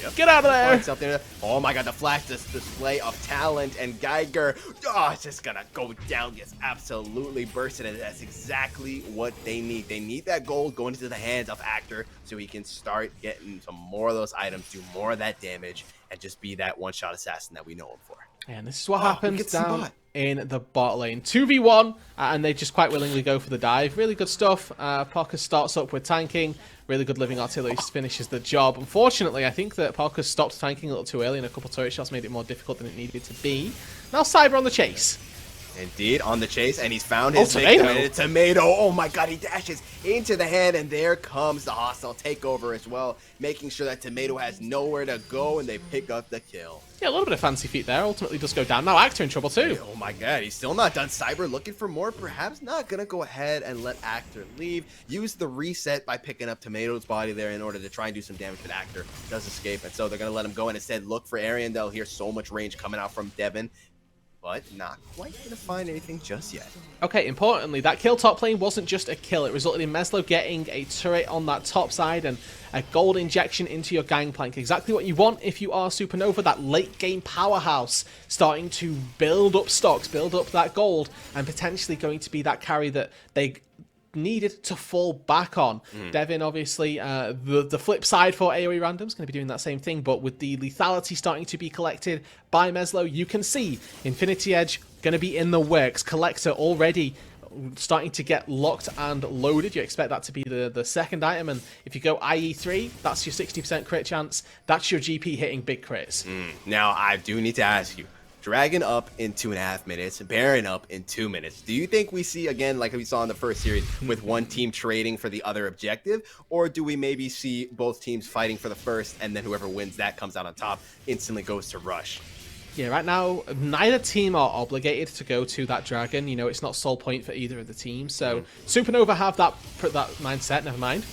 Yep. Get out of there! Oh my god, the flash display of talent, and Geiger, it's just gonna go down, gets absolutely bursted, and that's exactly what they need. They need that gold going into the hands of Actor so he can start getting some more of those items, do more of that damage, and just be that one-shot assassin that we know him for. And this is what happens down in the bot lane. 2v1, and they just quite willingly go for the dive. Really good stuff. Parker starts up with tanking. Really good living artillery finishes the job. Unfortunately, I think that Parker stopped tanking a little too early, and a couple of turret shots made it more difficult than it needed to be. Now Cyber on the chase. Indeed, on the chase, and he's found his Tomato. Oh my god, he dashes into the hand, and there comes the hostile takeover as well, making sure that Tomato has nowhere to go, and they pick up the kill. Yeah, a little bit of fancy feet there. Ultimately does go down. Now Actor in trouble too. Oh my god, he's still not done. Cyber looking for more, perhaps not gonna go ahead and let Actor leave. Use the reset by picking up Tomato's body there in order to try and do some damage, but Actor does escape, and so they're gonna let him go and instead look for Ariandel here. So much range coming out from Devin, but not quite gonna find anything just yet. Okay, importantly, that kill top lane wasn't just a kill. It resulted in Meslo getting a turret on that top side and a gold injection into your gangplank. Exactly what you want if you are Supernova, that late game powerhouse, starting to build up stocks, build up that gold, and potentially going to be that carry that they needed to fall back on. Devin, obviously, the flip side for AOE Random is going to be doing that same thing, but with the lethality starting to be collected by Meslo, you can see Infinity Edge going to be in the works. Collector already starting to get locked and loaded. You expect that to be the second item, and if you go IE3, that's your 60% crit chance. That's your GP hitting big crits. Now, I do need to ask you, Dragon up in 2.5 minutes, Baron up in 2 minutes. Do you think we see, again, like we saw in the first series, with one team trading for the other objective? Or do we maybe see both teams fighting for the first, and then whoever wins that comes out on top, instantly goes to rush? Yeah, right now, neither team are obligated to go to that Dragon. You know, it's not sole point for either of the teams. So Supernova have that mindset, never mind.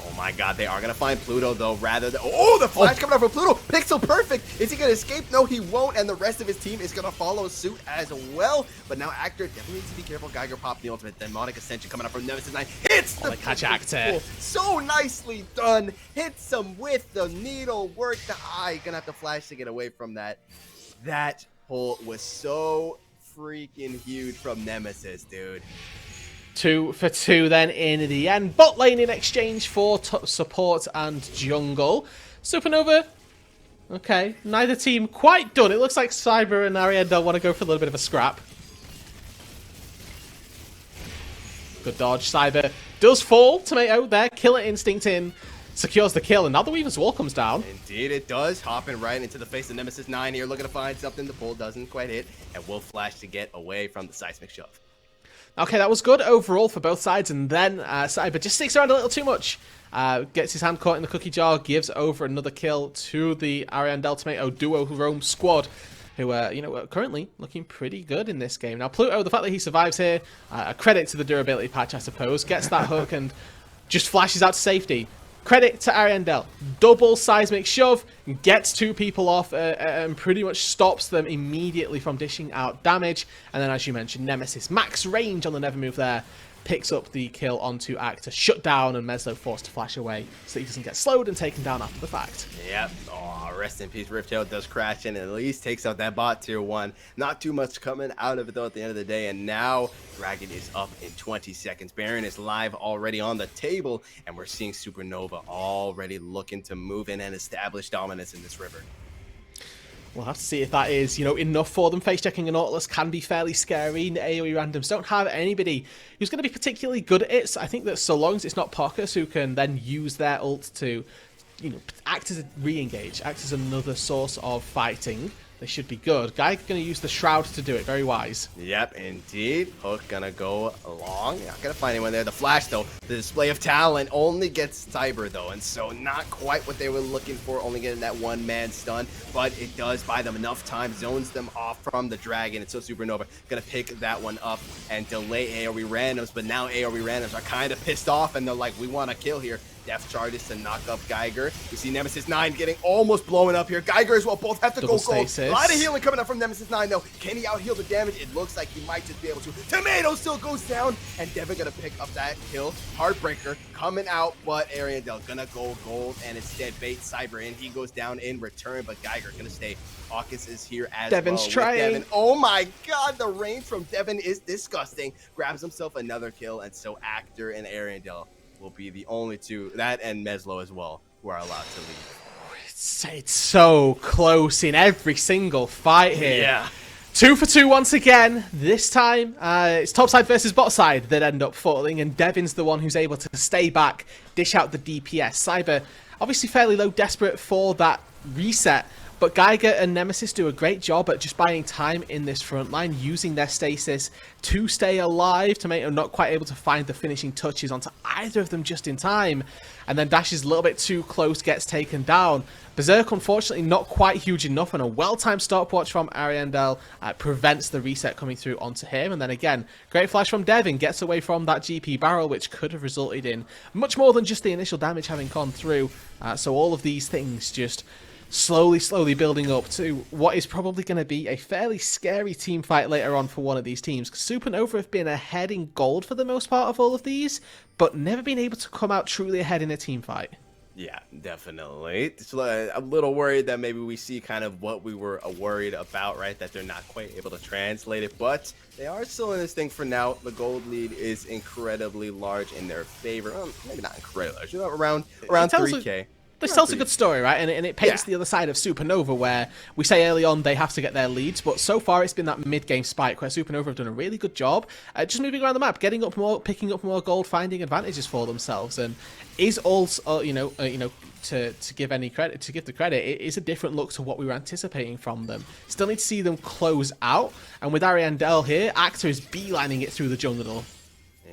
Oh my god, they are going to find Pluto, though, rather than... Oh, the flash coming out from Pluto! Pixel perfect! Is he going to escape? No, he won't, and the rest of his team is going to follow suit as well. But now Actor definitely needs to be careful. Geiger popped the ultimate. Demonic Ascension coming out from Nemesis 9. Hits the... catch Actor. So nicely done! Hits him with the needle work. You're going to have to flash to get away from that. That pull was so freaking huge from Nemesis, dude. 2 for 2 then in the end. Bot lane in exchange for support and jungle. Supernova, okay, neither team quite done. It looks like Cyber and Ariandel want to go for a little bit of a scrap. Good dodge. Cyber does fall. Tomato there, killer instinct in. Secures the kill, and now the Weaver's Wall comes down. Indeed it does. Hopping right into the face of Nemesis 9 here, looking to find something. The pull doesn't quite hit, and will flash to get away from the seismic shove. Okay, that was good overall for both sides, and then Cyber just sticks around a little too much. Gets his hand caught in the cookie jar, gives over another kill to the Ariandel Tomato duo Rome squad, who are currently looking pretty good in this game. Now Pluto, the fact that he survives here, a credit to the durability patch, I suppose. Gets that hook and just flashes out to safety. Credit to Ariandel. Double seismic shove, gets 2 people off and pretty much stops them immediately from dishing out damage. And then, as you mentioned, Nemesis, max range on the Never Move there, picks up the kill onto Actor, shut down, and Meslo forced to flash away so he doesn't get slowed and taken down after the fact. Yep. Oh, rest in peace. Riftail does crash in and at least takes out that bot tier 1. Not too much coming out of it, though, at the end of the day. And now Dragon is up in 20 seconds. Baron is live already on the table, and we're seeing Supernova already looking to move in and establish dominance in this river. We'll have to see if that is, enough for them. Face checking a Nautilus can be fairly scary. The AOE randoms don't have anybody who's going to be particularly good at it. So I think that so long as it's not Pockers who can then use their ult to, act as a re-engage, act as another source of fighting, they should be good. Geiger going to use the Shroud to do it. Very wise. Yep, indeed. Hook gonna go along. Not gonna find anyone there. The flash, though, the display of talent only gets Cyber, though, and so not quite what they were looking for, only getting that one-man stun, but it does buy them enough time, zones them off from the Dragon, and so Supernova gonna pick that one up and delay AoE randoms, but now AoE randoms are kind of pissed off, and they're like, we want to kill here. Death charges to knock up Geiger. We see Nemesis 9 getting almost blown up here. Geiger as well, both have to Double go gold. stasis. A lot of healing coming up from Nemesis 9 though. Can he out-heal the damage? It looks like he might just be able to. Tomato still goes down, and Devin gonna pick up that kill. Heartbreaker coming out, but Ariandel gonna go gold and instead bait Cyber in. He goes down in return, but Geiger gonna stay. Hawkins is here as Devin's well. trying. Devin. Oh my god, the range from Devin is disgusting. Grabs himself another kill, and so Actor and Ariandel will be the only two, that and Meslo as well, who are allowed to leave. It's so close in every single fight here. Yeah. 2 for 2 once again. This time, it's top side versus bot side that end up falling, and Devin's the one who's able to stay back, dish out the DPS. Cyber, obviously fairly low, desperate for that reset, but Geiger and Nemesis do a great job at just buying time in this front line, using their stasis to stay alive, to make them not quite able to find the finishing touches onto either of them just in time. And then Dash is a little bit too close, gets taken down. Berserk, unfortunately, not quite huge enough, and a well-timed stopwatch from Ariandel prevents the reset coming through onto him. And then again, great flash from Devin, gets away from that GP barrel, which could have resulted in much more than just the initial damage having gone through. So all of these things just slowly building up to what is probably going to be a fairly scary team fight later on for one of these teams. Supernova have been ahead in gold for the most part of all of these, but never been able to come out truly ahead in a team fight. Yeah, definitely. So, I'm a little worried that maybe we see kind of what we were worried about, right? That they're not quite able to translate it, but they are still in this thing for now. The gold lead is incredibly large in their favor. Maybe not incredibly large, around 3K. This tells a good story, right? And it paints the other side of Supernova, where we say early on they have to get their leads, but so far it's been that mid-game spike where Supernova have done a really good job just moving around the map, getting up more, picking up more gold, finding advantages for themselves, and is also, to give any credit, to give the credit, it is a different look to what we were anticipating from them. Still need to see them close out, and with Ariandel here, Actor is beelining it through the jungle.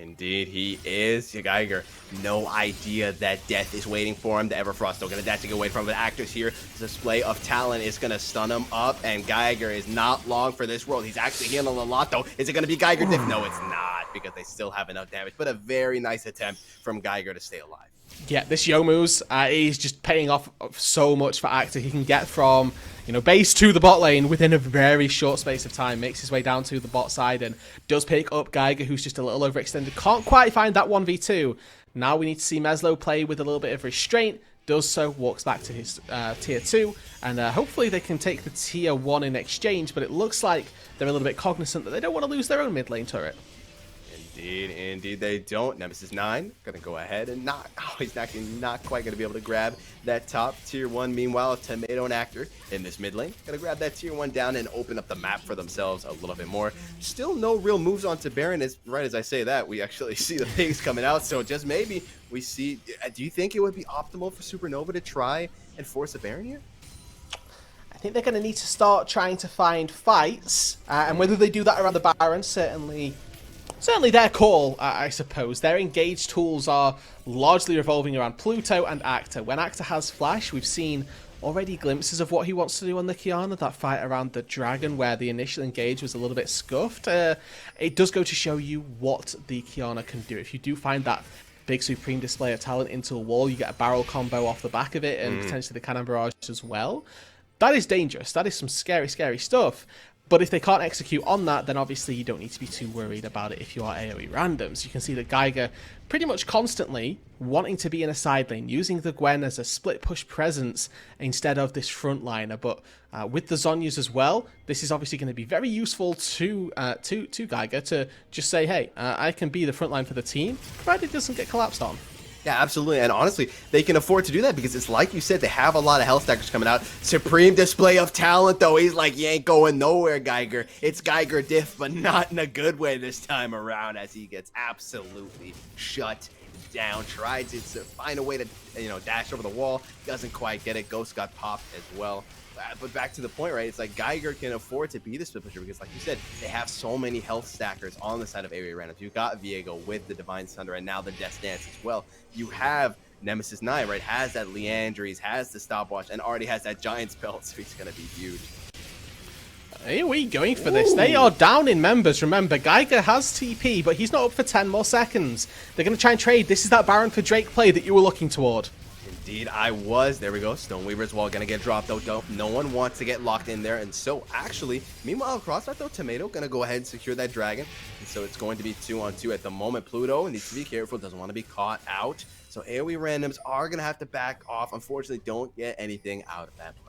Indeed, he is. Geiger, no idea that death is waiting for him. The Everfrost still going to dash to get away from the Actors here. The display of talent is going to stun him up, and Geiger is not long for this world. He's actually healing a lot, though. Is it going to be Geiger diff? No, it's not, because they still have enough damage, but a very nice attempt from Geiger to stay alive. Yeah, this Youmuu's is just paying off so much for Actor. He can get from, base to the bot lane within a very short space of time, makes his way down to the bot side and does pick up Geiger, who's just a little overextended. Can't quite find that 1v2. Now we need to see Meslo play with a little bit of restraint. Does so, walks back to his tier 2, and hopefully they can take the tier 1 in exchange, but it looks like they're a little bit cognizant that they don't want to lose their own mid lane turret. Indeed they don't. Nemesis 9 gonna go ahead and he's not quite gonna be able to grab that top tier 1. Meanwhile, Tomato and Actor in this mid lane gonna grab that tier 1 down and open up the map for themselves a little bit more. Still no real moves onto Baron. Right as I say that, we actually see the pigs coming out, so just maybe we see. Do you think it would be optimal for Supernova to try and force a Baron here? I think they're going to need to start trying to find fights, and whether they do that around the Baron, certainly their call, I suppose. Their engage tools are largely revolving around Pluto and Actor. When Actor has Flash, we've seen already glimpses of what he wants to do on the Kiana, that fight around the Dragon where the initial engage was a little bit scuffed. It does go to show you what the Kiana can do. If you do find that big supreme display of talent into a wall, you get a barrel combo off the back of it, and potentially the cannon barrage as well. That is dangerous. That is some scary stuff. But if they can't execute on that, then obviously you don't need to be too worried about it if you are AoE randoms. You can see that Geiger pretty much constantly wanting to be in a side lane, using the Gwen as a split push presence instead of this frontliner. But with the Zhonyas as well, this is obviously going to be very useful to Geiger to just say, hey, I can be the frontline for the team, provided it doesn't get collapsed on. Yeah, absolutely. And honestly, they can afford to do that because it's like you said, they have a lot of health stackers coming out. Supreme display of talent, though. He's like, you ain't going nowhere, Geiger. It's Geiger diff, but not in a good way this time around, as he gets absolutely shut down, tries to find a way to, dash over the wall, doesn't quite get it. Ghost got popped as well. But back to the point, right? It's like Geiger can afford to be the split pusher because, like you said, they have so many health stackers on the side of AOE Randoms. You've got Viego with the Divine Thunder and now the Death Dance as well. You have Nemesis 9, right? Has that Leandries, has the stopwatch, and already has that Giant spell, so he's going to be huge. AOE going for this. They are down in members. Remember, Geiger has TP, but he's not up for 10 more seconds. They're going to try and trade. This is that Baron for Drake play that you were looking toward. Indeed, I was. There we go. Stoneweaver's wall going to get dropped, though. No one wants to get locked in there. And so, actually, meanwhile, across that, though, Tomato going to go ahead and secure that dragon. And so it's going to be 2-on-2 at the moment. Pluto needs to be careful. Doesn't want to be caught out. So AOE Randoms are going to have to back off. Unfortunately, don't get anything out of that play.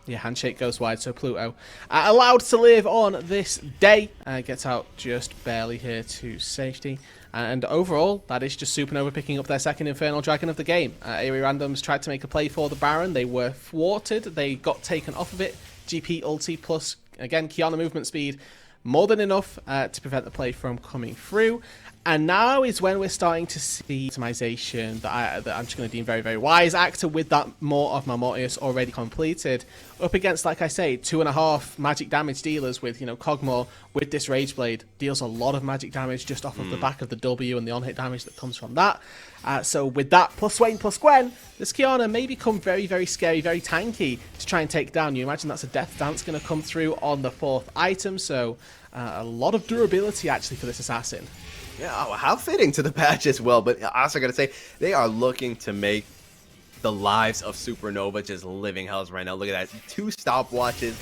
Yeah, handshake goes wide, so Pluto allowed to live on this day. Gets out just barely here to safety. And overall, that is just Supernova picking up their second Infernal Dragon of the game. AOE Randoms tried to make a play for the Baron. They were thwarted. They got taken off of it. GP ulti plus, again, Kiana movement speed. More than enough to prevent the play from coming through. And now is when we're starting to see optimization that I'm just going to deem very, very wise. Actor with that More of Marmotius already completed. Up against, like I say, 2.5 magic damage dealers with, Cogmore with this Rage Blade. Deals a lot of magic damage just off of the back of the W and the on-hit damage that comes from that. So with that, plus Swain, plus Gwen, this Kiana may become very, very scary, very tanky to try and take down. You imagine that's a Death Dance going to come through on the 4th item. So a lot of durability, actually, for this Assassin. Yeah, oh, how fitting to the patch as well. But I also got to say, they are looking to make the lives of Supernova just living hells right now. Look at that. 2 stopwatches.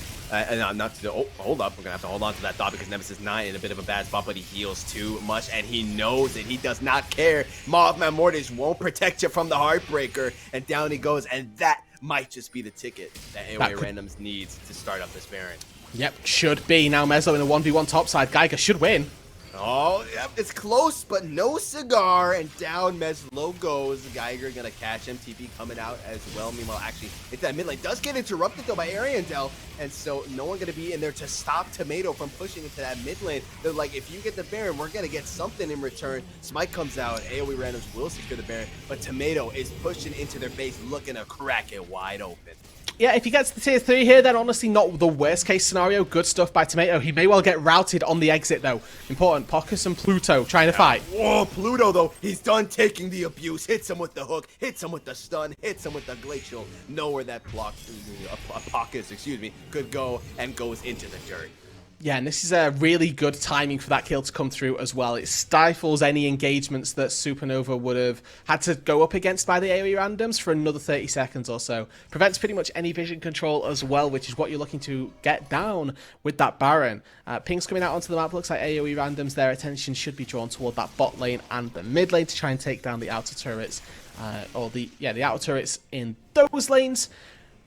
Hold up. We're going to have to hold on to that thought because Nemesis 9 in a bit of a bad spot, but he heals too much, and he knows it. He does not care. Mothman Mortis won't protect you from the Heartbreaker, and down he goes, and that might just be the ticket that AOE Randoms needs to start up this Baron. Yep, should be. Now Meslo in a 1v1 topside. Geiger should win. Oh, yep, it's close, but no cigar, and down Meslo goes. Geiger gonna catch him. TP coming out as well. Meanwhile, actually, if that mid lane does get interrupted, though, by Ariandel, and so no one gonna be in there to stop Tomato from pushing into that mid lane. They're like, if you get the Baron, we're gonna get something in return. Smite comes out. AOE Randoms will secure the Baron, but Tomato is pushing into their base, looking to crack it wide open. Yeah, if he gets to tier 3 here, then honestly not the worst case scenario. Good stuff by Tomato. He may well get routed on the exit, though. Important. Pocus and Pluto trying to fight. Whoa, Pluto, though. He's done taking the abuse. Hits him with the hook. Hits him with the stun. Hits him with the glacial. Know where that Pocus, could go, and goes into the dirt. Yeah, and this is a really good timing for that kill to come through as well. It stifles any engagements that Supernova would have had to go up against by the AOE Randoms for another 30 seconds or so. Prevents pretty much any vision control as well, which is what you're looking to get down with that Baron. Pings coming out onto the map. Looks like AOE Randoms, their attention should be drawn toward that bot lane and the mid lane to try and take down the outer turrets. The outer turrets in those lanes.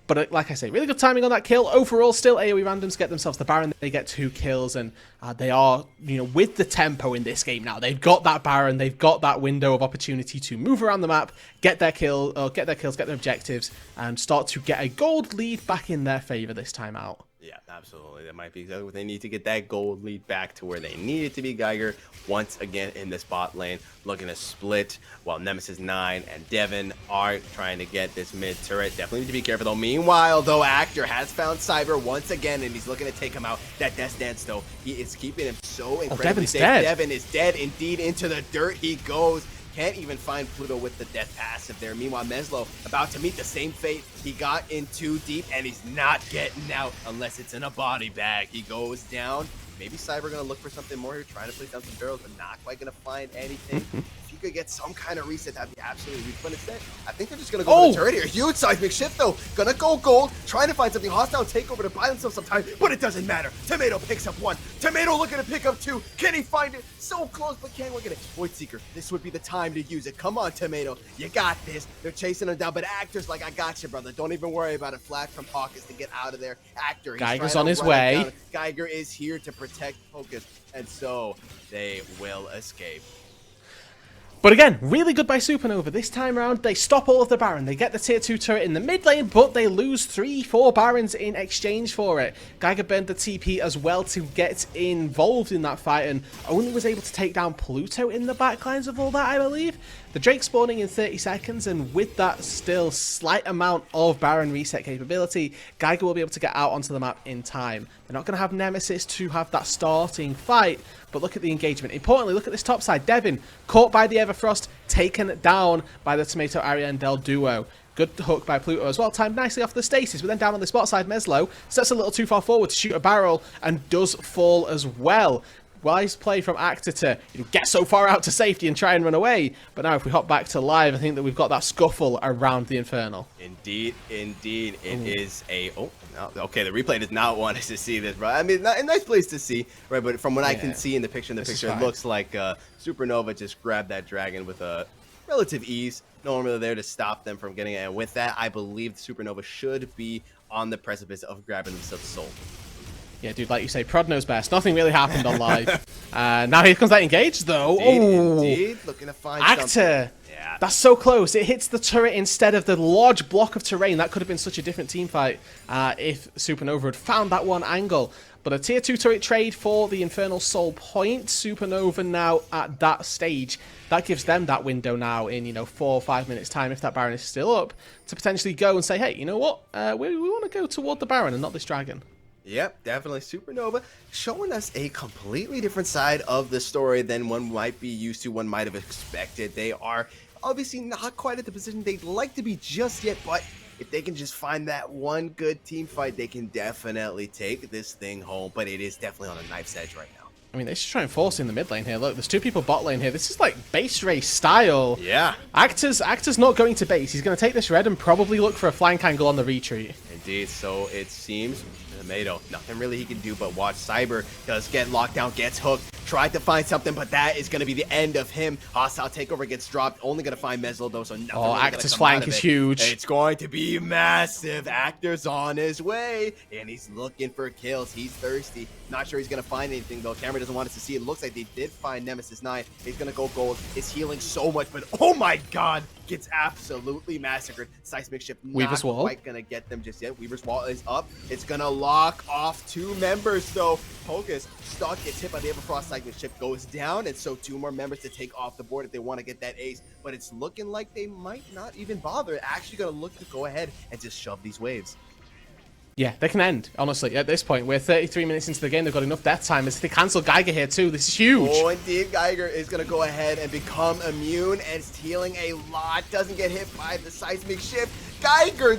But like I say, really good timing on that kill. Overall, still AOE Randoms get themselves the Baron. They get 2 kills, and they are, with the tempo in this game now. They've got that Baron. They've got that window of opportunity to move around the map, get their kills, get their objectives, and start to get a gold lead back in their favor this time out. Yeah, absolutely. That might be exactly what they need to get that gold lead back to where they need it to be. Geiger once again in this bot lane looking to split while Nemesis 9 and Devin are trying to get this mid turret. Definitely need to be careful though. Meanwhile, though, Actor has found Cyber once again and he's looking to take him out. That Death Dance though, he is keeping him so incredibly safe. Dead. Devin is dead indeed. Into the dirt he goes. Can't even find Pluto with the death passive there. Meanwhile, Meslo about to meet the same fate. He got in too deep, and he's not getting out unless it's in a body bag. He goes down. Maybe Cyber going to look for something more here, trying to place down some barrels, but not quite going to find anything. If you could get some kind of reset, that'd be absolutely huge. But instead, I think they're just going to go for the turret here. Huge seismic shift, though. Gonna go gold, trying to find something. Hostile takeover to buy themselves some time, but it doesn't matter. Tomato picks up 1. Tomato looking to pick up 2. Can he find it? So close, but can't look at it. Void Seeker, this would be the time to use it. Come on, Tomato. You got this. They're chasing him down, but Actor's like, I got you, brother. Don't even worry about it. Flash from Pockets to get out of there. Actor, Geiger's on his way. Geiger is here to protect Focus, and so they will escape. But again, really good by Supernova. This time around, they stop all of the Baron. They get the tier 2 turret in the mid lane, but they lose 3-4 Barons in exchange for it. Geiger burned the TP as well to get involved in that fight and only was able to take down Pluto in the backlines of all that, I believe. The Drake spawning in 30 seconds, and with that still slight amount of Baron reset capability, Geiger will be able to get out onto the map in time. They're not going to have Nemesis to have that starting fight, but look at the engagement. Importantly, look at this top side. Devin, caught by the Everfrost, taken down by the Tomato Ariandel duo. Good hook by Pluto as well, timed nicely off the stasis, but then down on the spot side, Meslo steps a little too far forward to shoot a barrel and does fall as well. Wise play from Actor to get so far out to safety and try and run away. But now if we hop back to live, I think that we've got that scuffle around the Infernal. Indeed, indeed. It is a... Oh, no, okay, the replay does not want us to see this, bro. I mean, a nice place to see, right? But from what I can see in the picture, it looks like Supernova just grabbed that dragon with a relative ease. No one really there to stop them from getting it. And with that, I believe Supernova should be on the precipice of grabbing themselves soul. Yeah, dude, like you say, Prod knows best. Nothing really happened on live. Now here comes that engage, though. Indeed. Looking to find Actor. something. Yeah. That's so close. It hits the turret instead of the large block of terrain. That could have been such a different team fight if Supernova had found that one angle. But a tier 2 turret trade for the Infernal Soul point. Supernova now at that stage. That gives them that window now in, 4 or 5 minutes time, if that Baron is still up, to potentially go and say, hey, you know what? We want to go toward the Baron and not this dragon. Yep, definitely Supernova showing us a completely different side of the story than one might be used to, one might have expected. They are obviously not quite at the position they'd like to be just yet, but if they can just find that one good team fight, they can definitely take this thing home. But it is definitely on a knife's edge right now. I mean, they should try and force in the mid lane here. Look, there's 2 people bot lane here. This is like base race style. Yeah. Actor's not going to base. He's going to take this red and probably look for a flank angle on the retreat. Indeed, so it seems. Tomato, nothing really he can do but watch. Cyber does get locked down, gets hooked, tried to find something, but that is going to be the end of him. Hostile takeover gets dropped, only going to find Meslo though, so nothing really Actor's flank is huge. It's going to be massive. Actor's on his way, and he's looking for kills. He's thirsty. Not sure he's going to find anything though. Camera doesn't want us to see. It looks like they did find Nemesis 9. He's going to go gold. It's healing so much, but oh my god, gets absolutely massacred. Seismic Ship not quite going to get them just yet. Weaver's Wall is up. It's going to lock off 2 members though. Pokus stuck, gets hit by the Everfrost. Seismic Ship goes down, and so 2 more members to take off the board if they want to get that ace. But it's looking like they might not even bother. Actually going to look to go ahead and just shove these waves. Yeah, they can end, honestly, at this point. We're 33 minutes into the game. They've got enough death time. They cancel Geiger here, too. This is huge. Oh, indeed. Geiger is going to go ahead and become immune, and it's healing a lot. Doesn't get hit by the Seismic Ship. Geiger,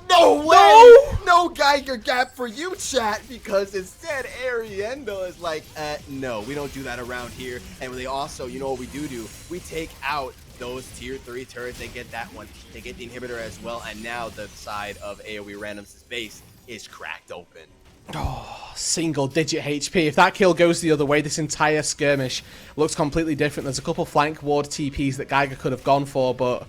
no way! No Geiger gap for you, chat, because instead Ariandel is like, no, we don't do that around here. And they also, you know what we do? We take out those tier 3 turrets. They get that one. They get the inhibitor as well, and now the side of AOE Random's base is cracked open. Oh, single digit HP. If that kill goes the other way, this entire skirmish looks completely different. There's a couple flank ward TPs that Geiger could have gone for, but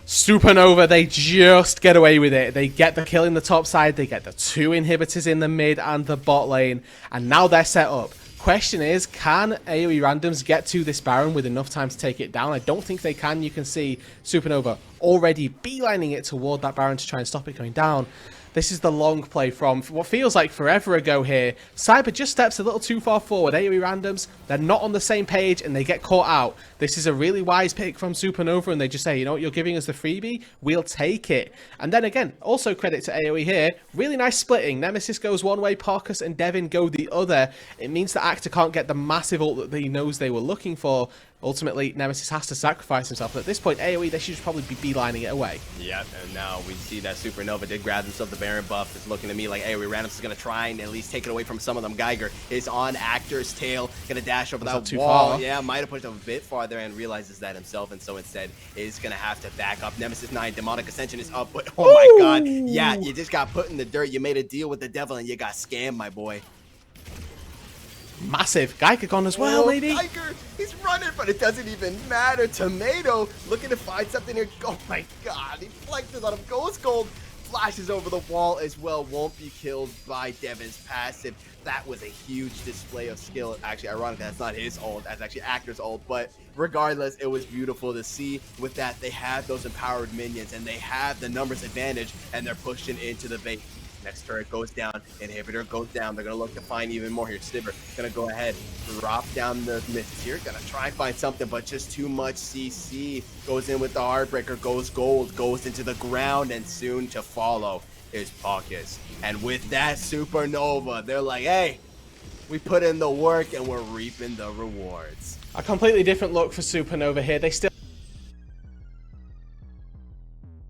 Supernova, they just get away with it. They get the kill in the top side, they get the 2 inhibitors in the mid and the bot lane, and now they're set up. Question is, can AOE Randoms get to this Baron with enough time to take it down? I don't think they can. You can see Supernova already beelining it toward that Baron to try and stop it going down. This is the long play from what feels like forever ago here. Cyber just steps a little too far forward. AOE Randoms, they're not on the same page and they get caught out. This is a really wise pick from Supernova, and they just say, you know what, you're giving us the freebie, we'll take it. And then again, also credit to AOE here, really nice splitting. Nemesis goes one way, Parkus and Devin go the other. It means that Actor can't get the massive ult that he knows they were looking for. Ultimately, Nemesis has to sacrifice himself. But at this point, AOE, they should probably be beelining it away. Yep, and now we see that Supernova did grab himself the Baron buff. It's looking to me like AOE Randoms is going to try and at least take it away from some of them. Geiger is on Actor's tail, going to dash over that wall. Yeah, might have pushed him a bit farther and realizes that himself, and so instead is going to have to back up. Nemesis 9, Demonic Ascension is up, but oh my god. Yeah, you just got put in the dirt. You made a deal with the devil and you got scammed, my boy. Massive. Geiger gone as well, maybe. Geiger, he's running, but it doesn't even matter. Tomato looking to find something here. Oh my god, he flexes on him. Goes gold, flashes over the wall as well. Won't be killed by Devin's passive. That was a huge display of skill. Actually, ironically, that's not his ult. That's actually Actor's ult. But regardless, it was beautiful to see. With that, they have those empowered minions, and they have the numbers advantage, and they're pushing into the base. Next turret goes down, inhibitor goes down. They're gonna look to find even more here. Sniver gonna go ahead, drop down the misses here. Gonna try and find something, but just too much CC. Goes in with the Heartbreaker, goes gold, goes into the ground, and soon to follow is Pockets. And with that Supernova, they're like, hey, we put in the work and we're reaping the rewards. A completely different look for Supernova here. They still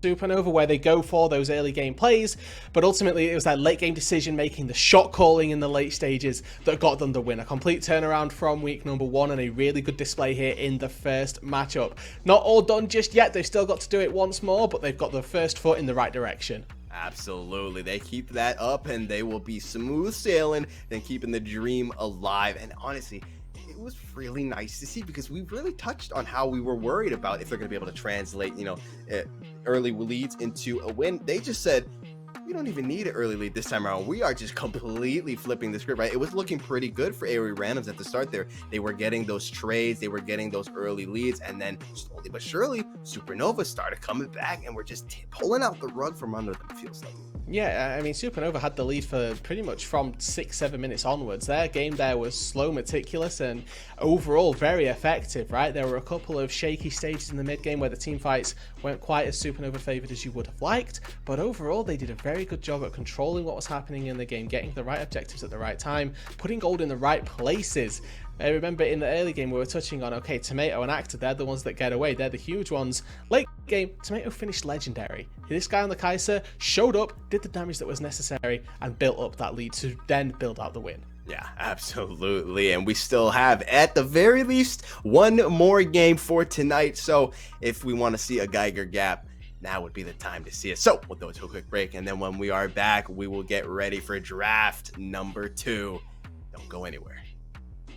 Supernova where they go for those early game plays, but ultimately it was that late game decision making, the shot calling in the late stages that got them the win. A complete turnaround from week number 1 and a really good display here in the first matchup. Not all done just yet, they've still got to do it once more, but they've got the first foot in the right direction. Absolutely. They keep that up and they will be smooth sailing and keeping the dream alive. And honestly, it was really nice to see because we really touched on how we were worried about if they're going to be able to translate, early leads into a win. They just said, we don't even need an early lead this time around. We are just completely flipping the script, right? It was looking pretty good for AOE randoms at the start there. They were getting those trades, they were getting those early leads, and then slowly but surely, Supernova started coming back, and we're just pulling out the rug from under them, it feels like. Yeah, I mean, Supernova had the lead for pretty much from 6-7 minutes onwards. Their game there was slow, meticulous, and overall very effective, right? There were a couple of shaky stages in the mid game where the team fights weren't quite as Supernova favored as you would have liked, but overall they did a very good job at controlling what was happening in the game, getting the right objectives at the right time, putting gold in the right places. I remember in the early game we were touching on, okay, Tomato and Actor, they're the ones that get away, they're the huge ones. Late game, Tomato finished legendary. This guy on the Kaiser showed up, did the damage that was necessary, and built up that lead to then build out the win. Yeah, absolutely. And we still have, at the very least, one more game for tonight. So if we want to see a Geiger gap, now would be the time to see it. So we'll go to a quick break, and then when we are back, we will get ready for draft number 2. Don't go anywhere.